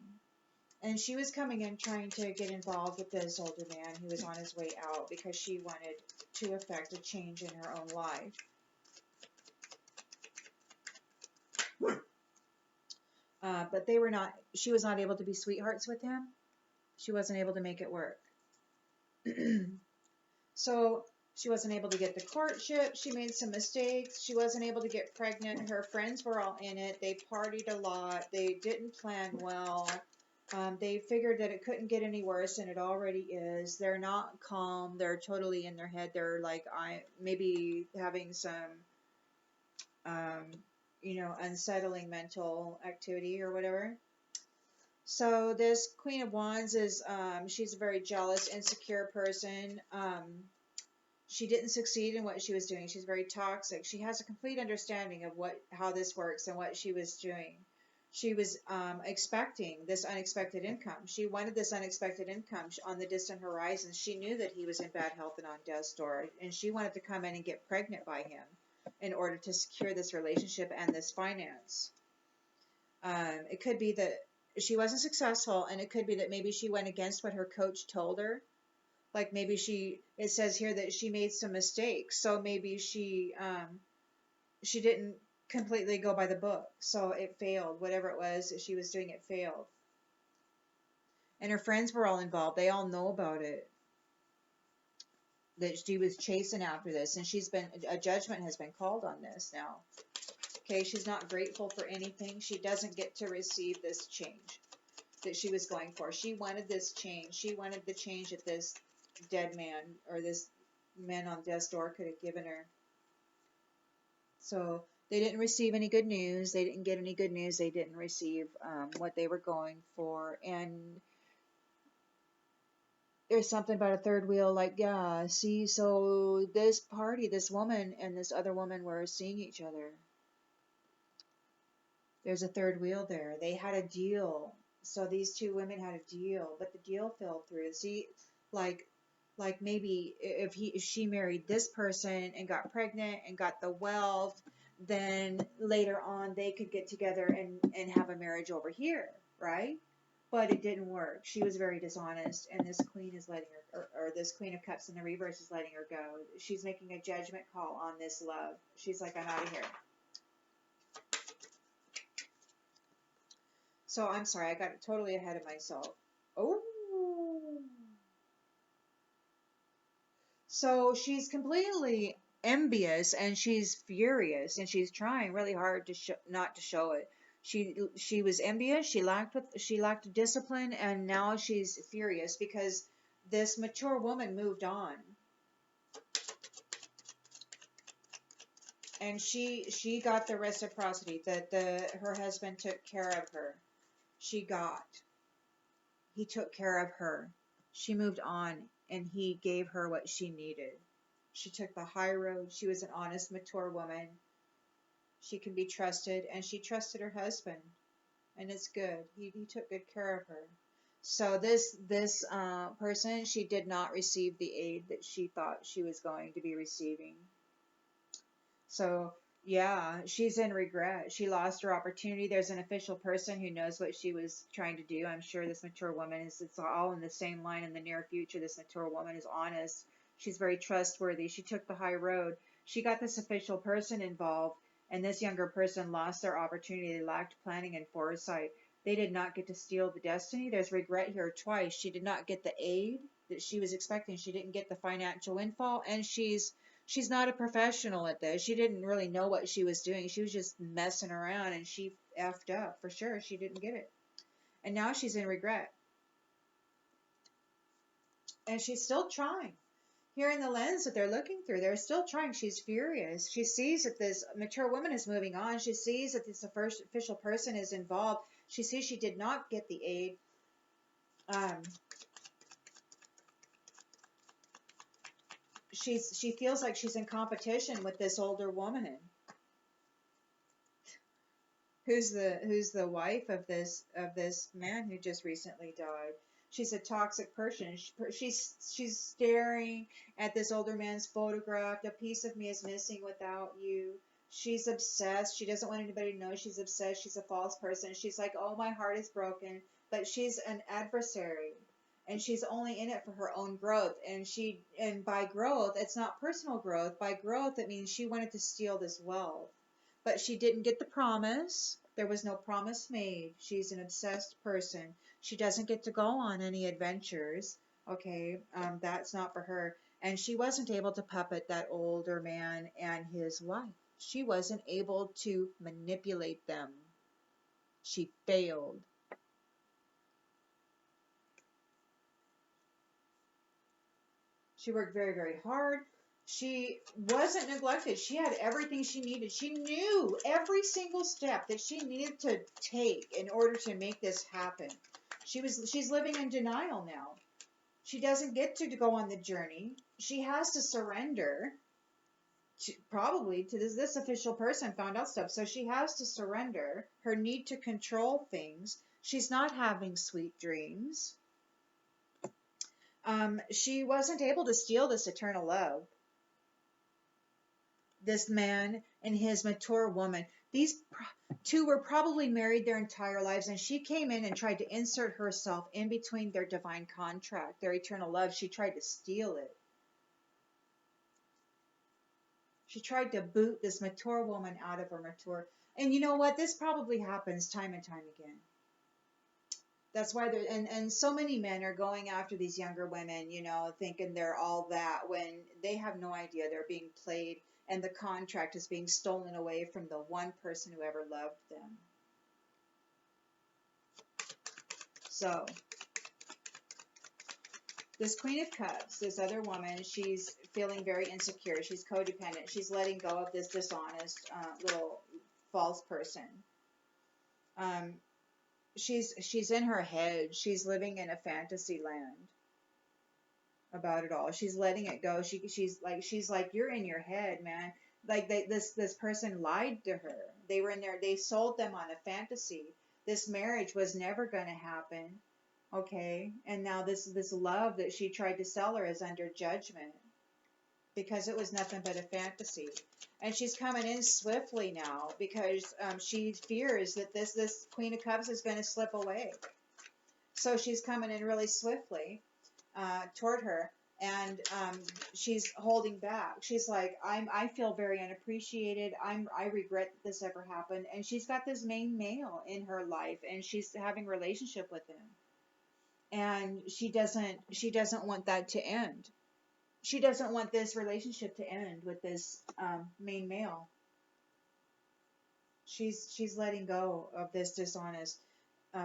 And she was coming in trying to get involved with this older man who was on his way out because she wanted to effect a change in her own life. But she was not able to be sweethearts with him. She wasn't able to make it work. So she wasn't able to get the courtship. She made some mistakes. She wasn't able to get pregnant. Her friends were all in it. They partied a lot. They didn't plan well. They figured that it couldn't get any worse, and it already is. They're not calm. They're totally in their head. They're like, maybe having some, unsettling mental activity or whatever. So this Queen of Wands is, she's a very jealous, insecure person. She didn't succeed in what she was doing. She's very toxic. She has a complete understanding of how this works and what she was doing. She was expecting this unexpected income. She wanted this unexpected income on the distant horizon. She knew that he was in bad health and on death's door, and she wanted to come in and get pregnant by him in order to secure this relationship and this finance. It could be that she wasn't successful, and it could be that maybe she went against what her coach told her. Like, maybe it says here that she made some mistakes, so maybe she didn't completely go by the book, so it failed. Whatever it was that she was doing, it failed. And her friends were all involved. They all know about it, that she was chasing after this, and a judgment has been called on this now. Okay, she's not grateful for anything. She doesn't get to receive this change that she was going for. She wanted this change. She wanted the change that this dead man, or this man on death's door, could have given her. So they didn't receive any good news. They didn't get any good news. They didn't receive what they were going for. And there's something about a third wheel, like, yeah, see, so this party, this woman and this other woman were seeing each other. There's a third wheel there. They had a deal. So these two women had a deal, but the deal fell through. See, like maybe if she married this person and got pregnant and got the wealth, then later on they could get together and have a marriage over here, right? But it didn't work. She was very dishonest, and this queen is letting her, or this Queen of Cups in the reverse is letting her go. She's making a judgment call on this love. She's like, I'm out of here. So I'm sorry, I got totally ahead of myself. Oh. So she's completely envious, and she's furious, and she's trying really hard to not to show it. She was envious. She lacked discipline, and now she's furious because this mature woman moved on, and she got the reciprocity that her husband took care of her. He took care of her. She moved on, and he gave her what she needed. She took the high road. She was an honest, mature woman. She can be trusted, and she trusted her husband, and it's good. He took good care of her. So this person, she did not receive the aid that she thought she was going to be receiving. So yeah, she's in regret. She lost her opportunity. There's an official person who knows what she was trying to do. I'm sure this mature woman it's all in the same line in the near future. This mature woman is honest. She's very trustworthy. She took the high road. She got this official person involved, and this younger person lost their opportunity. They lacked planning and foresight. They did not get to steal the destiny. There's regret here twice. She did not get the aid that she was expecting. She didn't get the financial windfall, and she's not a professional at this. She didn't really know what she was doing. She was just messing around, and she effed up for sure. She didn't get it. And now she's in regret. And she's still trying. Here in the lens that they're looking through, they're still trying. She's furious. She sees that this mature woman is moving on. She sees that this first official person is involved. She sees she did not get the aid. She feels like she's in competition with this older woman who's the wife of this man who just recently died. She's a toxic person. She's staring at this older man's photograph. A piece of me is missing without you. She's obsessed. She doesn't want anybody to know she's obsessed. She's a false person. She's like, oh, my heart is broken. But she's an adversary. And she's only in it for her own growth. And by growth, it's not personal growth. By growth, it means she wanted to steal this wealth. But she didn't get the promise. There was no promise made. She's an obsessed person. She doesn't get to go on any adventures. Okay, that's not for her. And she wasn't able to puppet that older man and his wife. She wasn't able to manipulate them. She failed. She worked very, very hard. She wasn't neglected. She had everything she needed. She knew every single step that she needed to take in order to make this happen. She's living in denial now. She doesn't get to go on the journey. She has to surrender probably to this official person found out stuff. So she has to surrender her need to control things. She's not having sweet dreams. She wasn't able to steal this eternal love. This man and his mature woman. These two were probably married their entire lives, and she came in and tried to insert herself in between their divine contract, their eternal love. She tried to steal it. She tried to boot this mature woman out of her mature. And you know what? This probably happens time and time again. That's why and so many men are going after these younger women, thinking they're all that when they have no idea they're being played and the contract is being stolen away from the one person who ever loved them. So, this Queen of Cups, this other woman, she's feeling very insecure. She's codependent. She's letting go of this dishonest little false person. She's in her head. She's living in a fantasy land about it all. She's letting it go. She's like you're in your head, man. Like this person lied to her. They were in there. They sold them on a fantasy. This marriage was never going to happen. Okay, and now this love that she tried to sell her is under judgment because it was nothing but a fantasy. And she's coming in swiftly now because she fears that this Queen of Cups is going to slip away. So she's coming in really swiftly toward her, and she's holding back. She's like, I feel very unappreciated. I regret that this ever happened. And she's got this main male in her life, and she's having a relationship with him. And she doesn't want that to end. She doesn't want this relationship to end with this main male. She's letting go of this dishonest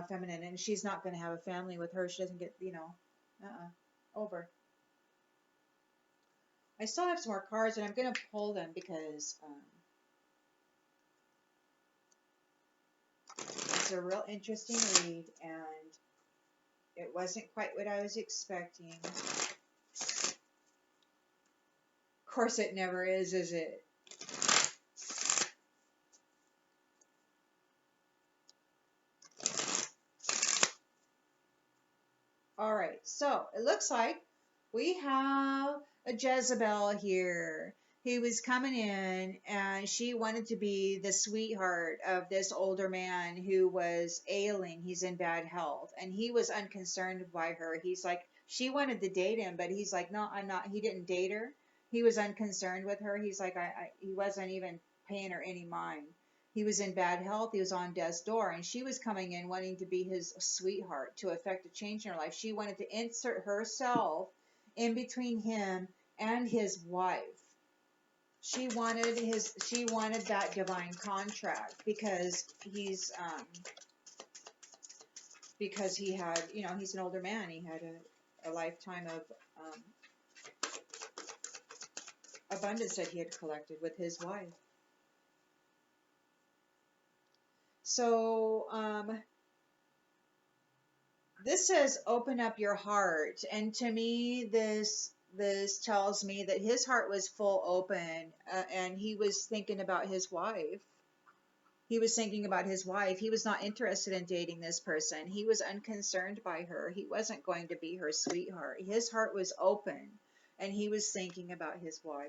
feminine, and she's not going to have a family with her. She doesn't get, over. I still have some more cards, and I'm going to pull them because it's a real interesting read, and it wasn't quite what I was expecting. Of course it never is it? Alright, so it looks like we have a Jezebel here who was coming in, and she wanted to be the sweetheart of this older man who was ailing. He's in bad health, and he was unconcerned by her. He's like, she wanted to date him, but he's like, no, I'm not. He didn't date her. He was unconcerned with her. He's like, he wasn't even paying her any mind. He was in bad health. He was on death's door, and she was coming in wanting to be his sweetheart to effect a change in her life. She wanted to insert herself in between him and his wife. She wanted that divine contract because he had, he's an older man. He had a lifetime of abundance that he had collected with his wife. So This says open up your heart, and to me this tells me that his heart was full open, and he was thinking about his wife. He was thinking about his wife. He was not interested in dating this person. He was unconcerned by her. He wasn't going to be her sweetheart. His heart was open, and he was thinking about his wife.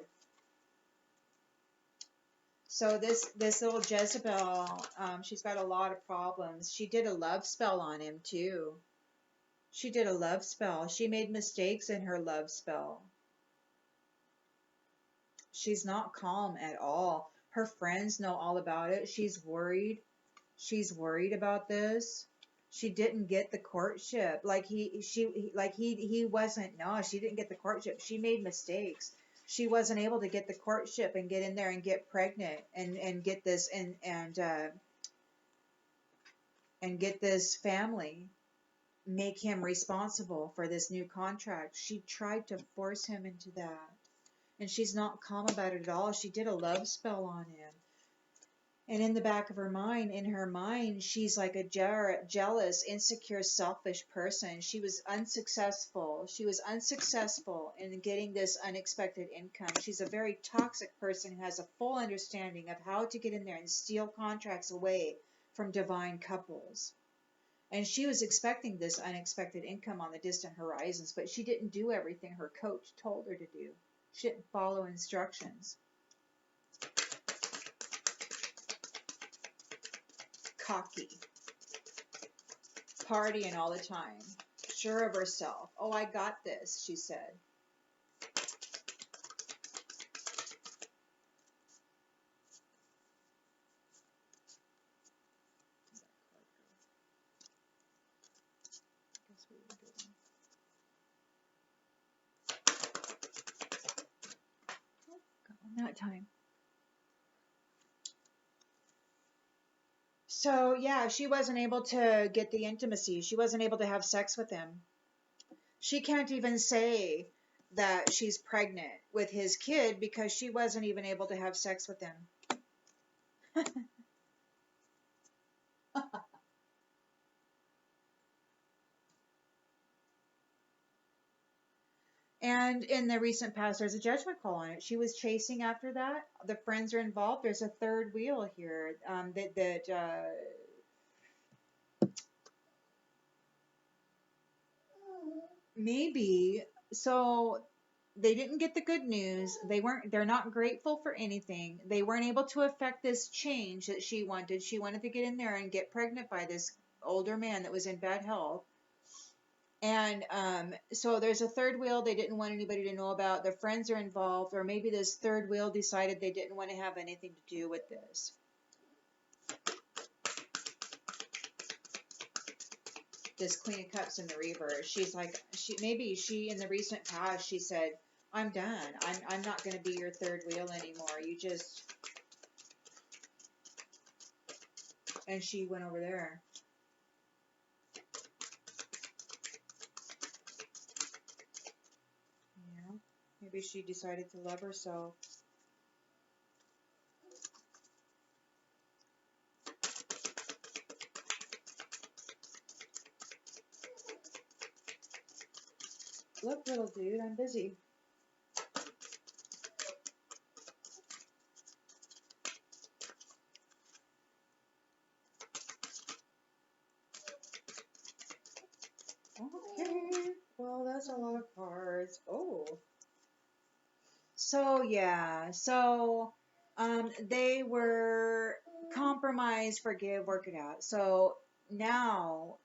So this little Jezebel, she's got a lot of problems. She did a love spell on him too. She did a love spell. She made mistakes in her love spell. She's not calm at all. Her friends know all about it. She's worried. She's worried about this. She didn't get the courtship. He wasn't. No, she didn't get the courtship. She made mistakes. She wasn't able to get the courtship and get in there and get pregnant and get this and get this family, make him responsible for this new contract. She tried to force him into that. And she's not calm about it at all. She did a love spell on him. And in the back of her mind, she's like a jealous, insecure, selfish person. She was unsuccessful. She was unsuccessful in getting this unexpected income. She's a very toxic person who has a full understanding of how to get in there and steal contracts away from divine couples. And she was expecting this unexpected income on the distant horizons, but she didn't do everything her coach told her to do. She didn't follow instructions. Cocky. Partying all the time. Sure of herself. Oh, I got this, she said. That time. So yeah, she wasn't able to get the intimacy. She wasn't able to have sex with him. She can't even say that she's pregnant with his kid because she wasn't even able to have sex with him. And in the recent past, there's a judgment call on it. She was chasing after that. The friends are involved. There's a third wheel here maybe. So they didn't get the good news. They're not grateful for anything. They weren't able to affect this change that she wanted. She wanted to get in there and get pregnant by this older man that was in bad health. And so there's a third wheel they didn't want anybody to know about. Their friends are involved, or maybe this third wheel decided they didn't want to have anything to do with this. This Queen of Cups in the reverse. She's like, maybe she in the recent past, she said, I'm done. I'm not going to be your third wheel anymore. You just... And she went over there. Yeah. Maybe she decided to love herself. Look, little dude, I'm busy. Okay, well, that's a lot of cards. Oh. So, yeah, they were compromise, forgive, work it out. So now,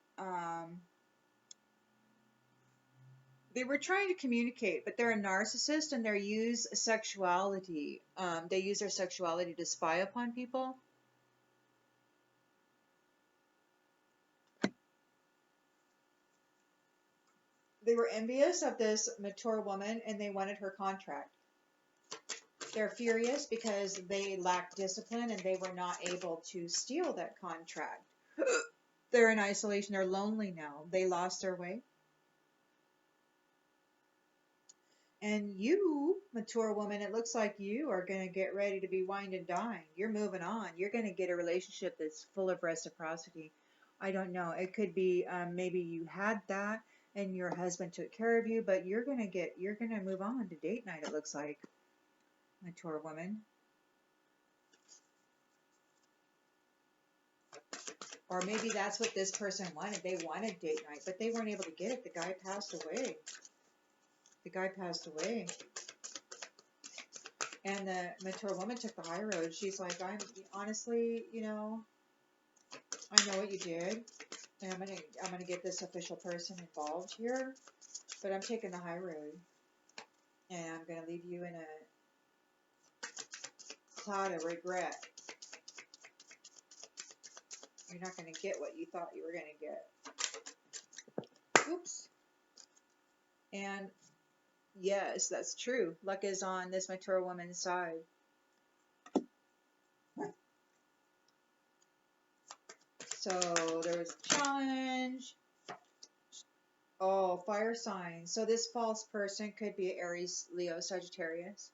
they were trying to communicate, but they're a narcissist and they use sexuality. They use their sexuality to spy upon people. They were envious of this mature woman and they wanted her contract. They're furious because they lacked discipline and they were not able to steal that contract. They're in isolation. They're lonely now. They lost their way. And you, mature woman, it looks like you are going to get ready to be wined and dined. You're moving on. You're going to get a relationship that's full of reciprocity. I don't know. It could be maybe you had that and your husband took care of you, but you're gonna move on to date night, it looks like, mature woman. Or maybe that's what this person wanted. They wanted date night, but they weren't able to get it. The guy passed away. The guy passed away. And the mature woman took the high road. She's like, I'm honestly, you know, I know what you did, and I'm gonna get this official person involved here, but I'm taking the high road, and I'm gonna leave you in a cloud of regret. You're not gonna get what you thought you were gonna get. Oops. And yes, that's true. Luck is on this mature woman's side. So there was a challenge. Oh, fire sign. So this false person could be Aries, Leo, Sagittarius.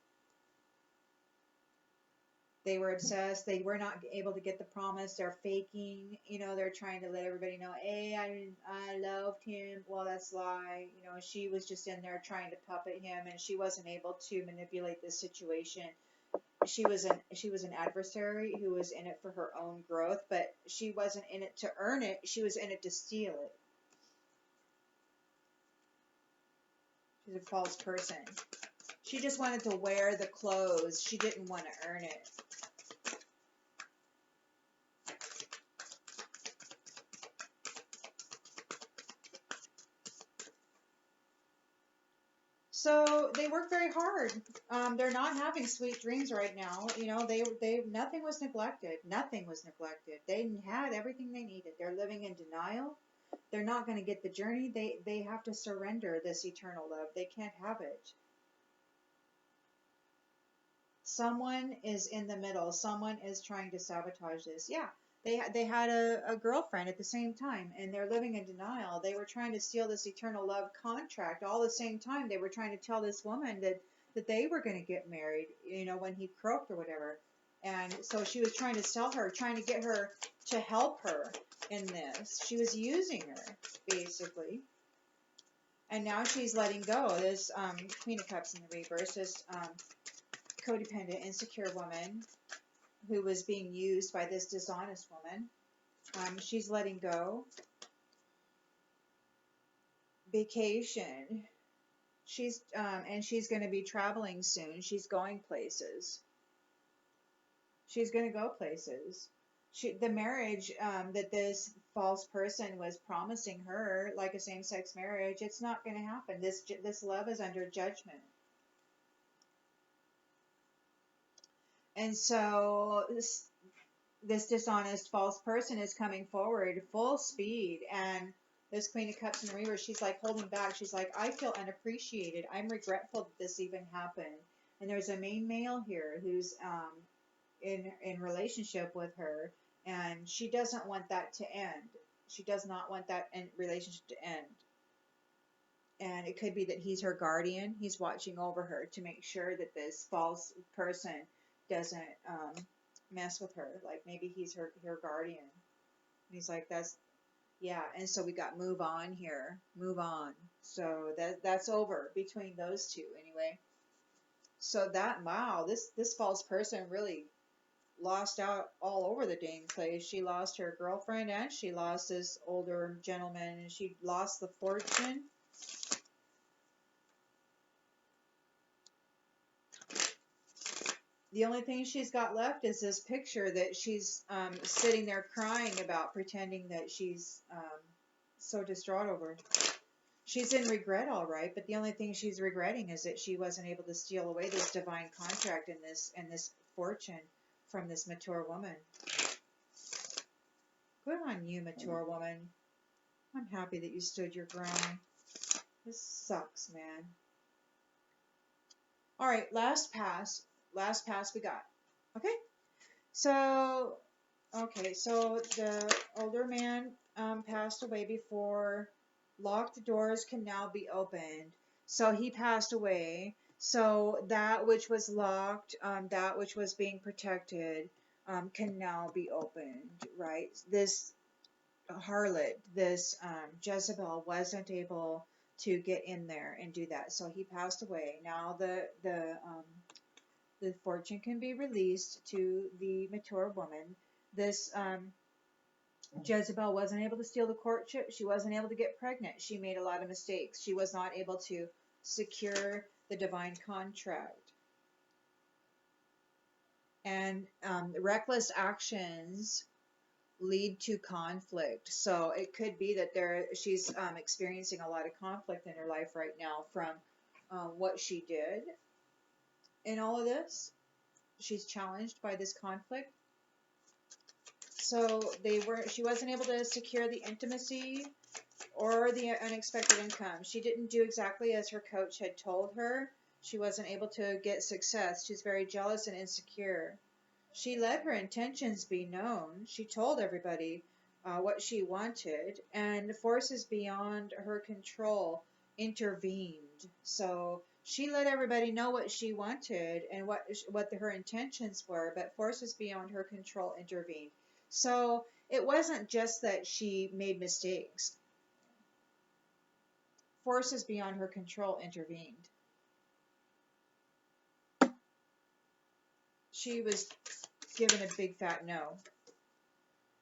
They were obsessed. They were not able to get the promise. They're faking. You know, they're trying to let everybody know, hey, I loved him. Well, that's a lie. You know, she was just in there trying to puppet him, and she wasn't able to manipulate this situation. She was an adversary who was in it for her own growth, but she wasn't in it to earn it. She was in it to steal it. She's a false person. She just wanted to wear the clothes. She didn't want to earn it. So they work very hard. They're not having sweet dreams right now. You know, they nothing was neglected. Nothing was neglected. They had everything they needed. They're living in denial. They're not going to get the journey. They have to surrender this eternal love. They can't have it. Someone is in the middle. Someone is trying to sabotage this. Yeah, they had a girlfriend at the same time, and they're living in denial. They were trying to steal this eternal love contract. All the same time, they were trying to tell this woman that they were going to get married, you know, when he croaked or whatever. And so she was trying to sell her, trying to get her to help her in this. She was using her, basically. And now she's letting go. This Queen of Cups in the reverse, this codependent, insecure woman who was being used by this dishonest woman. She's letting go. Vacation. She's and she's going to be traveling soon. She's going places. She's going to go places. The marriage that this false person was promising her, like a same-sex marriage, it's not going to happen. This love is under judgment. And so this dishonest false person is coming forward full speed, and this Queen of Cups in the reverse, she's like holding back. She's like, I feel unappreciated. I'm regretful that this even happened. And there's a main male here who's in relationship with her, and she doesn't want that to end. She does not want that relationship to end. And it could be that he's her guardian. He's watching over her to make sure that this false person doesn't mess with her. Like maybe he's her guardian. And he's like, yeah. And so we got move on here. Move on. So that's over between those two anyway. So wow, this false person really lost out all over the dang place. She lost her girlfriend, and she lost this older gentleman, and she lost the fortune. The only thing she's got left is this picture that she's sitting there crying about, pretending that she's so distraught over. She's in regret, all right, but the only thing she's regretting is that she wasn't able to steal away this divine contract and this fortune from this mature woman. Good on you, mature woman. I'm happy that you stood your ground. This sucks, man. All right, last pass we got. Okay, so the older man passed away before. Locked doors can now be opened. So he passed away. So that which was locked, that which was being protected, can now be opened, right? This harlot, this Jezebel, wasn't able to get in there and do that, so he passed away. Now the fortune can be released to the mature woman. This Jezebel wasn't able to steal the courtship. She wasn't able to get pregnant. She made a lot of mistakes. She was not able to secure the divine contract. And reckless actions lead to conflict. So it could be that she's experiencing a lot of conflict in her life right now from what she did in all of this. She's challenged by this conflict. So she wasn't able to secure the intimacy or the unexpected income. She didn't do exactly as her coach had told her. She wasn't able to get success. She's very jealous and insecure. She let her intentions be known. She told everybody what she wanted, and forces beyond her control intervened. So she let everybody know what she wanted and what her intentions were, but forces beyond her control intervened. So it wasn't just that she made mistakes. Forces beyond her control intervened. She was given a big fat no.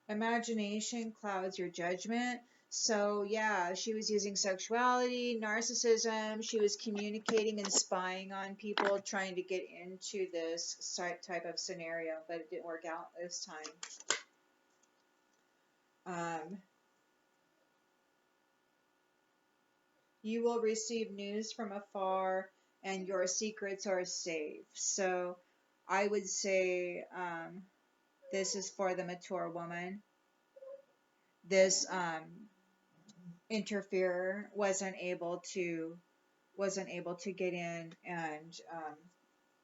Imagination clouds your judgment. So yeah, she was using sexuality, narcissism. She was communicating and spying on people, trying to get into this type of scenario, but it didn't work out this time. You will receive news from afar, and your secrets are safe. So I would say this is for the mature woman. This interferer wasn't able to get in and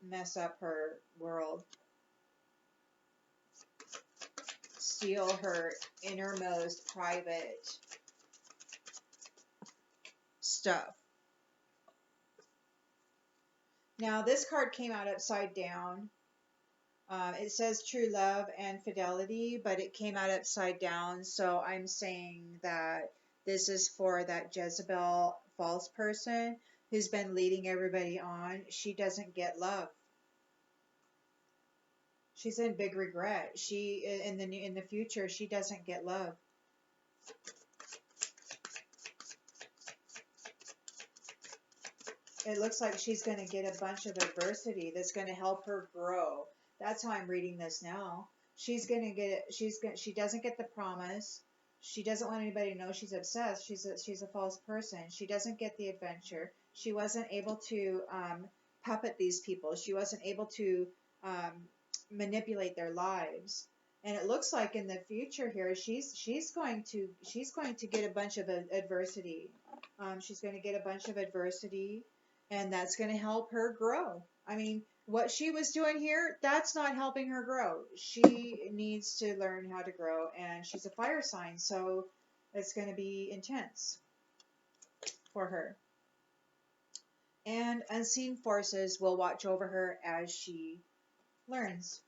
mess up her world, steal her innermost private stuff. Now this card came out upside down. It says true love and fidelity, but it came out upside down, so I'm saying that this is for that Jezebel false person who's been leading everybody on. She doesn't get love. She's in big regret. She in the future she doesn't get love. It looks like she's going to get a bunch of adversity that's going to help her grow. That's how I'm reading this now. She's going to get she doesn't get the promise. She doesn't want anybody to know she's obsessed. She's a false person. She doesn't get the adventure. She wasn't able to puppet these people. She wasn't able to manipulate their lives. And it looks like in the future here, she's going to get a bunch of adversity. She's going to get a bunch of adversity, and that's going to help her grow. I mean, what she was doing here, that's not helping her grow. She needs to learn how to grow, and she's a fire sign, so it's going to be intense for her. And unseen forces will watch over her as she learns.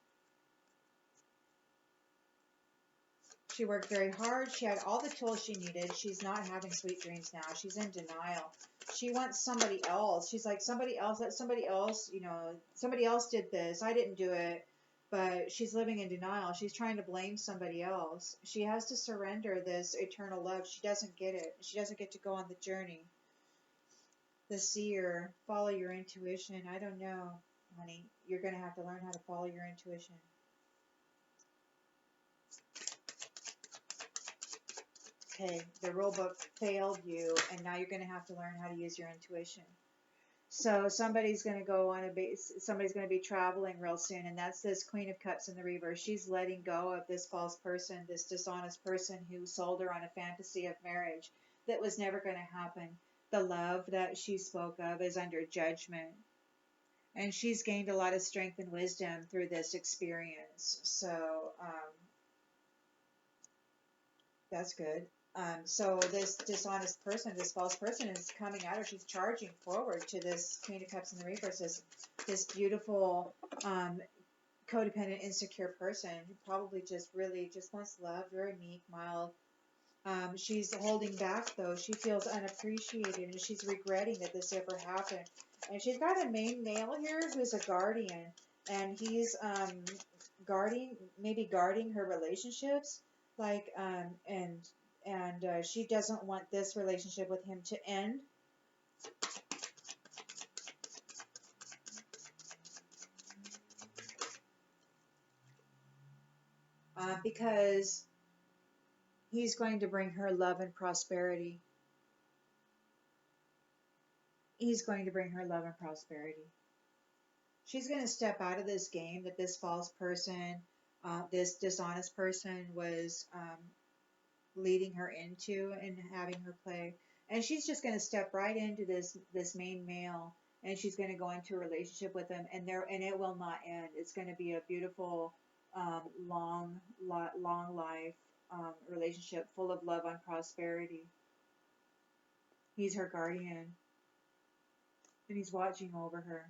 She worked very hard. She had all the tools she needed. She's not having sweet dreams now. She's in denial. She wants somebody else. She's like, somebody else, let somebody else, somebody else did this. I didn't do it. But she's living in denial. She's trying to blame somebody else. She has to surrender this eternal love. She doesn't get it. She doesn't get to go on the journey. The seer, follow your intuition. I don't know, honey. You're going to have to learn how to follow your intuition. Okay, the rule book failed you, and now you're going to have to learn how to use your intuition. So somebody's going to go on somebody's going to be traveling real soon, and that's this Queen of Cups in the reverse. She's letting go of this false person, this dishonest person who sold her on a fantasy of marriage that was never going to happen. The love that she spoke of is under judgment, and she's gained a lot of strength and wisdom through this experience. So that's good. So this dishonest person, this false person is coming at her. She's charging forward to this Queen of Cups in the reverse, this beautiful, codependent, insecure person who probably just really just wants love, very meek, mild, She's holding back though. She feels unappreciated and she's regretting that this ever happened. And she's got a main male here who's a guardian, and he's maybe guarding her relationships, like and she doesn't want this relationship with him to end. Because he's going to bring her love and prosperity. He's going to bring her love and prosperity. She's going to step out of this game that this false person, this dishonest person was leading her into and having her play. And she's just going to step right into this main male, and she's going to go into a relationship with him, and it will not end. It's going to be a beautiful, long life relationship full of love and prosperity. He's her guardian, and he's watching over her.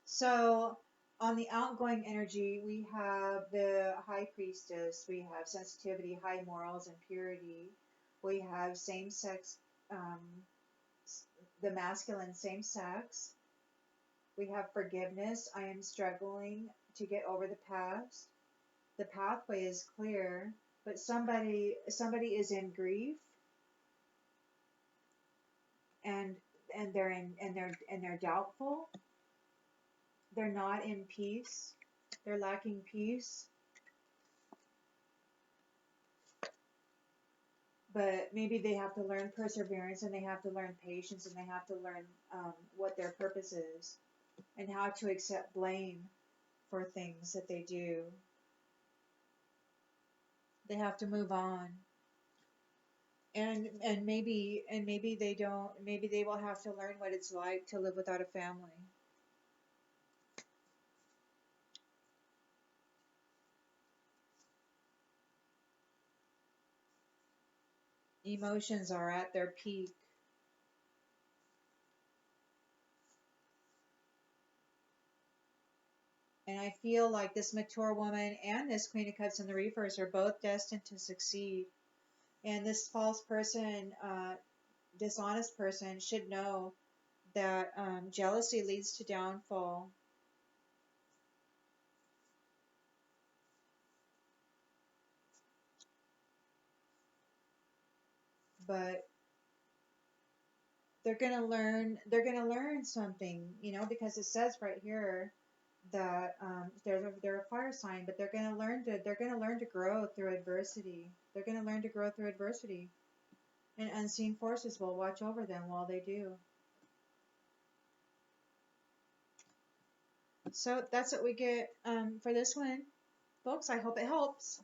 So on the outgoing energy, we have the High Priestess, we have sensitivity, high morals, and purity. We have same sex, the masculine same sex. We have forgiveness. I am struggling to get over the past. The pathway is clear, but somebody is in grief, and they're doubtful. They're not in peace. They're lacking peace. But maybe they have to learn perseverance, and they have to learn patience, and they have to learn what their purpose is and how to accept blame for things that they do. They have to move on. And maybe they don't, maybe they will have to learn what it's like to live without a family. Emotions are at their peak. And I feel like this mature woman and this Queen of Cups in the reverse are both destined to succeed. And this false person, dishonest person, should know that jealousy leads to downfall. But they're gonna learn something, because it says right here that they're a fire sign, but they're gonna learn to grow through adversity. They're gonna learn to grow through adversity, and unseen forces will watch over them while they do. So that's what we get for this one, folks. I hope it helps.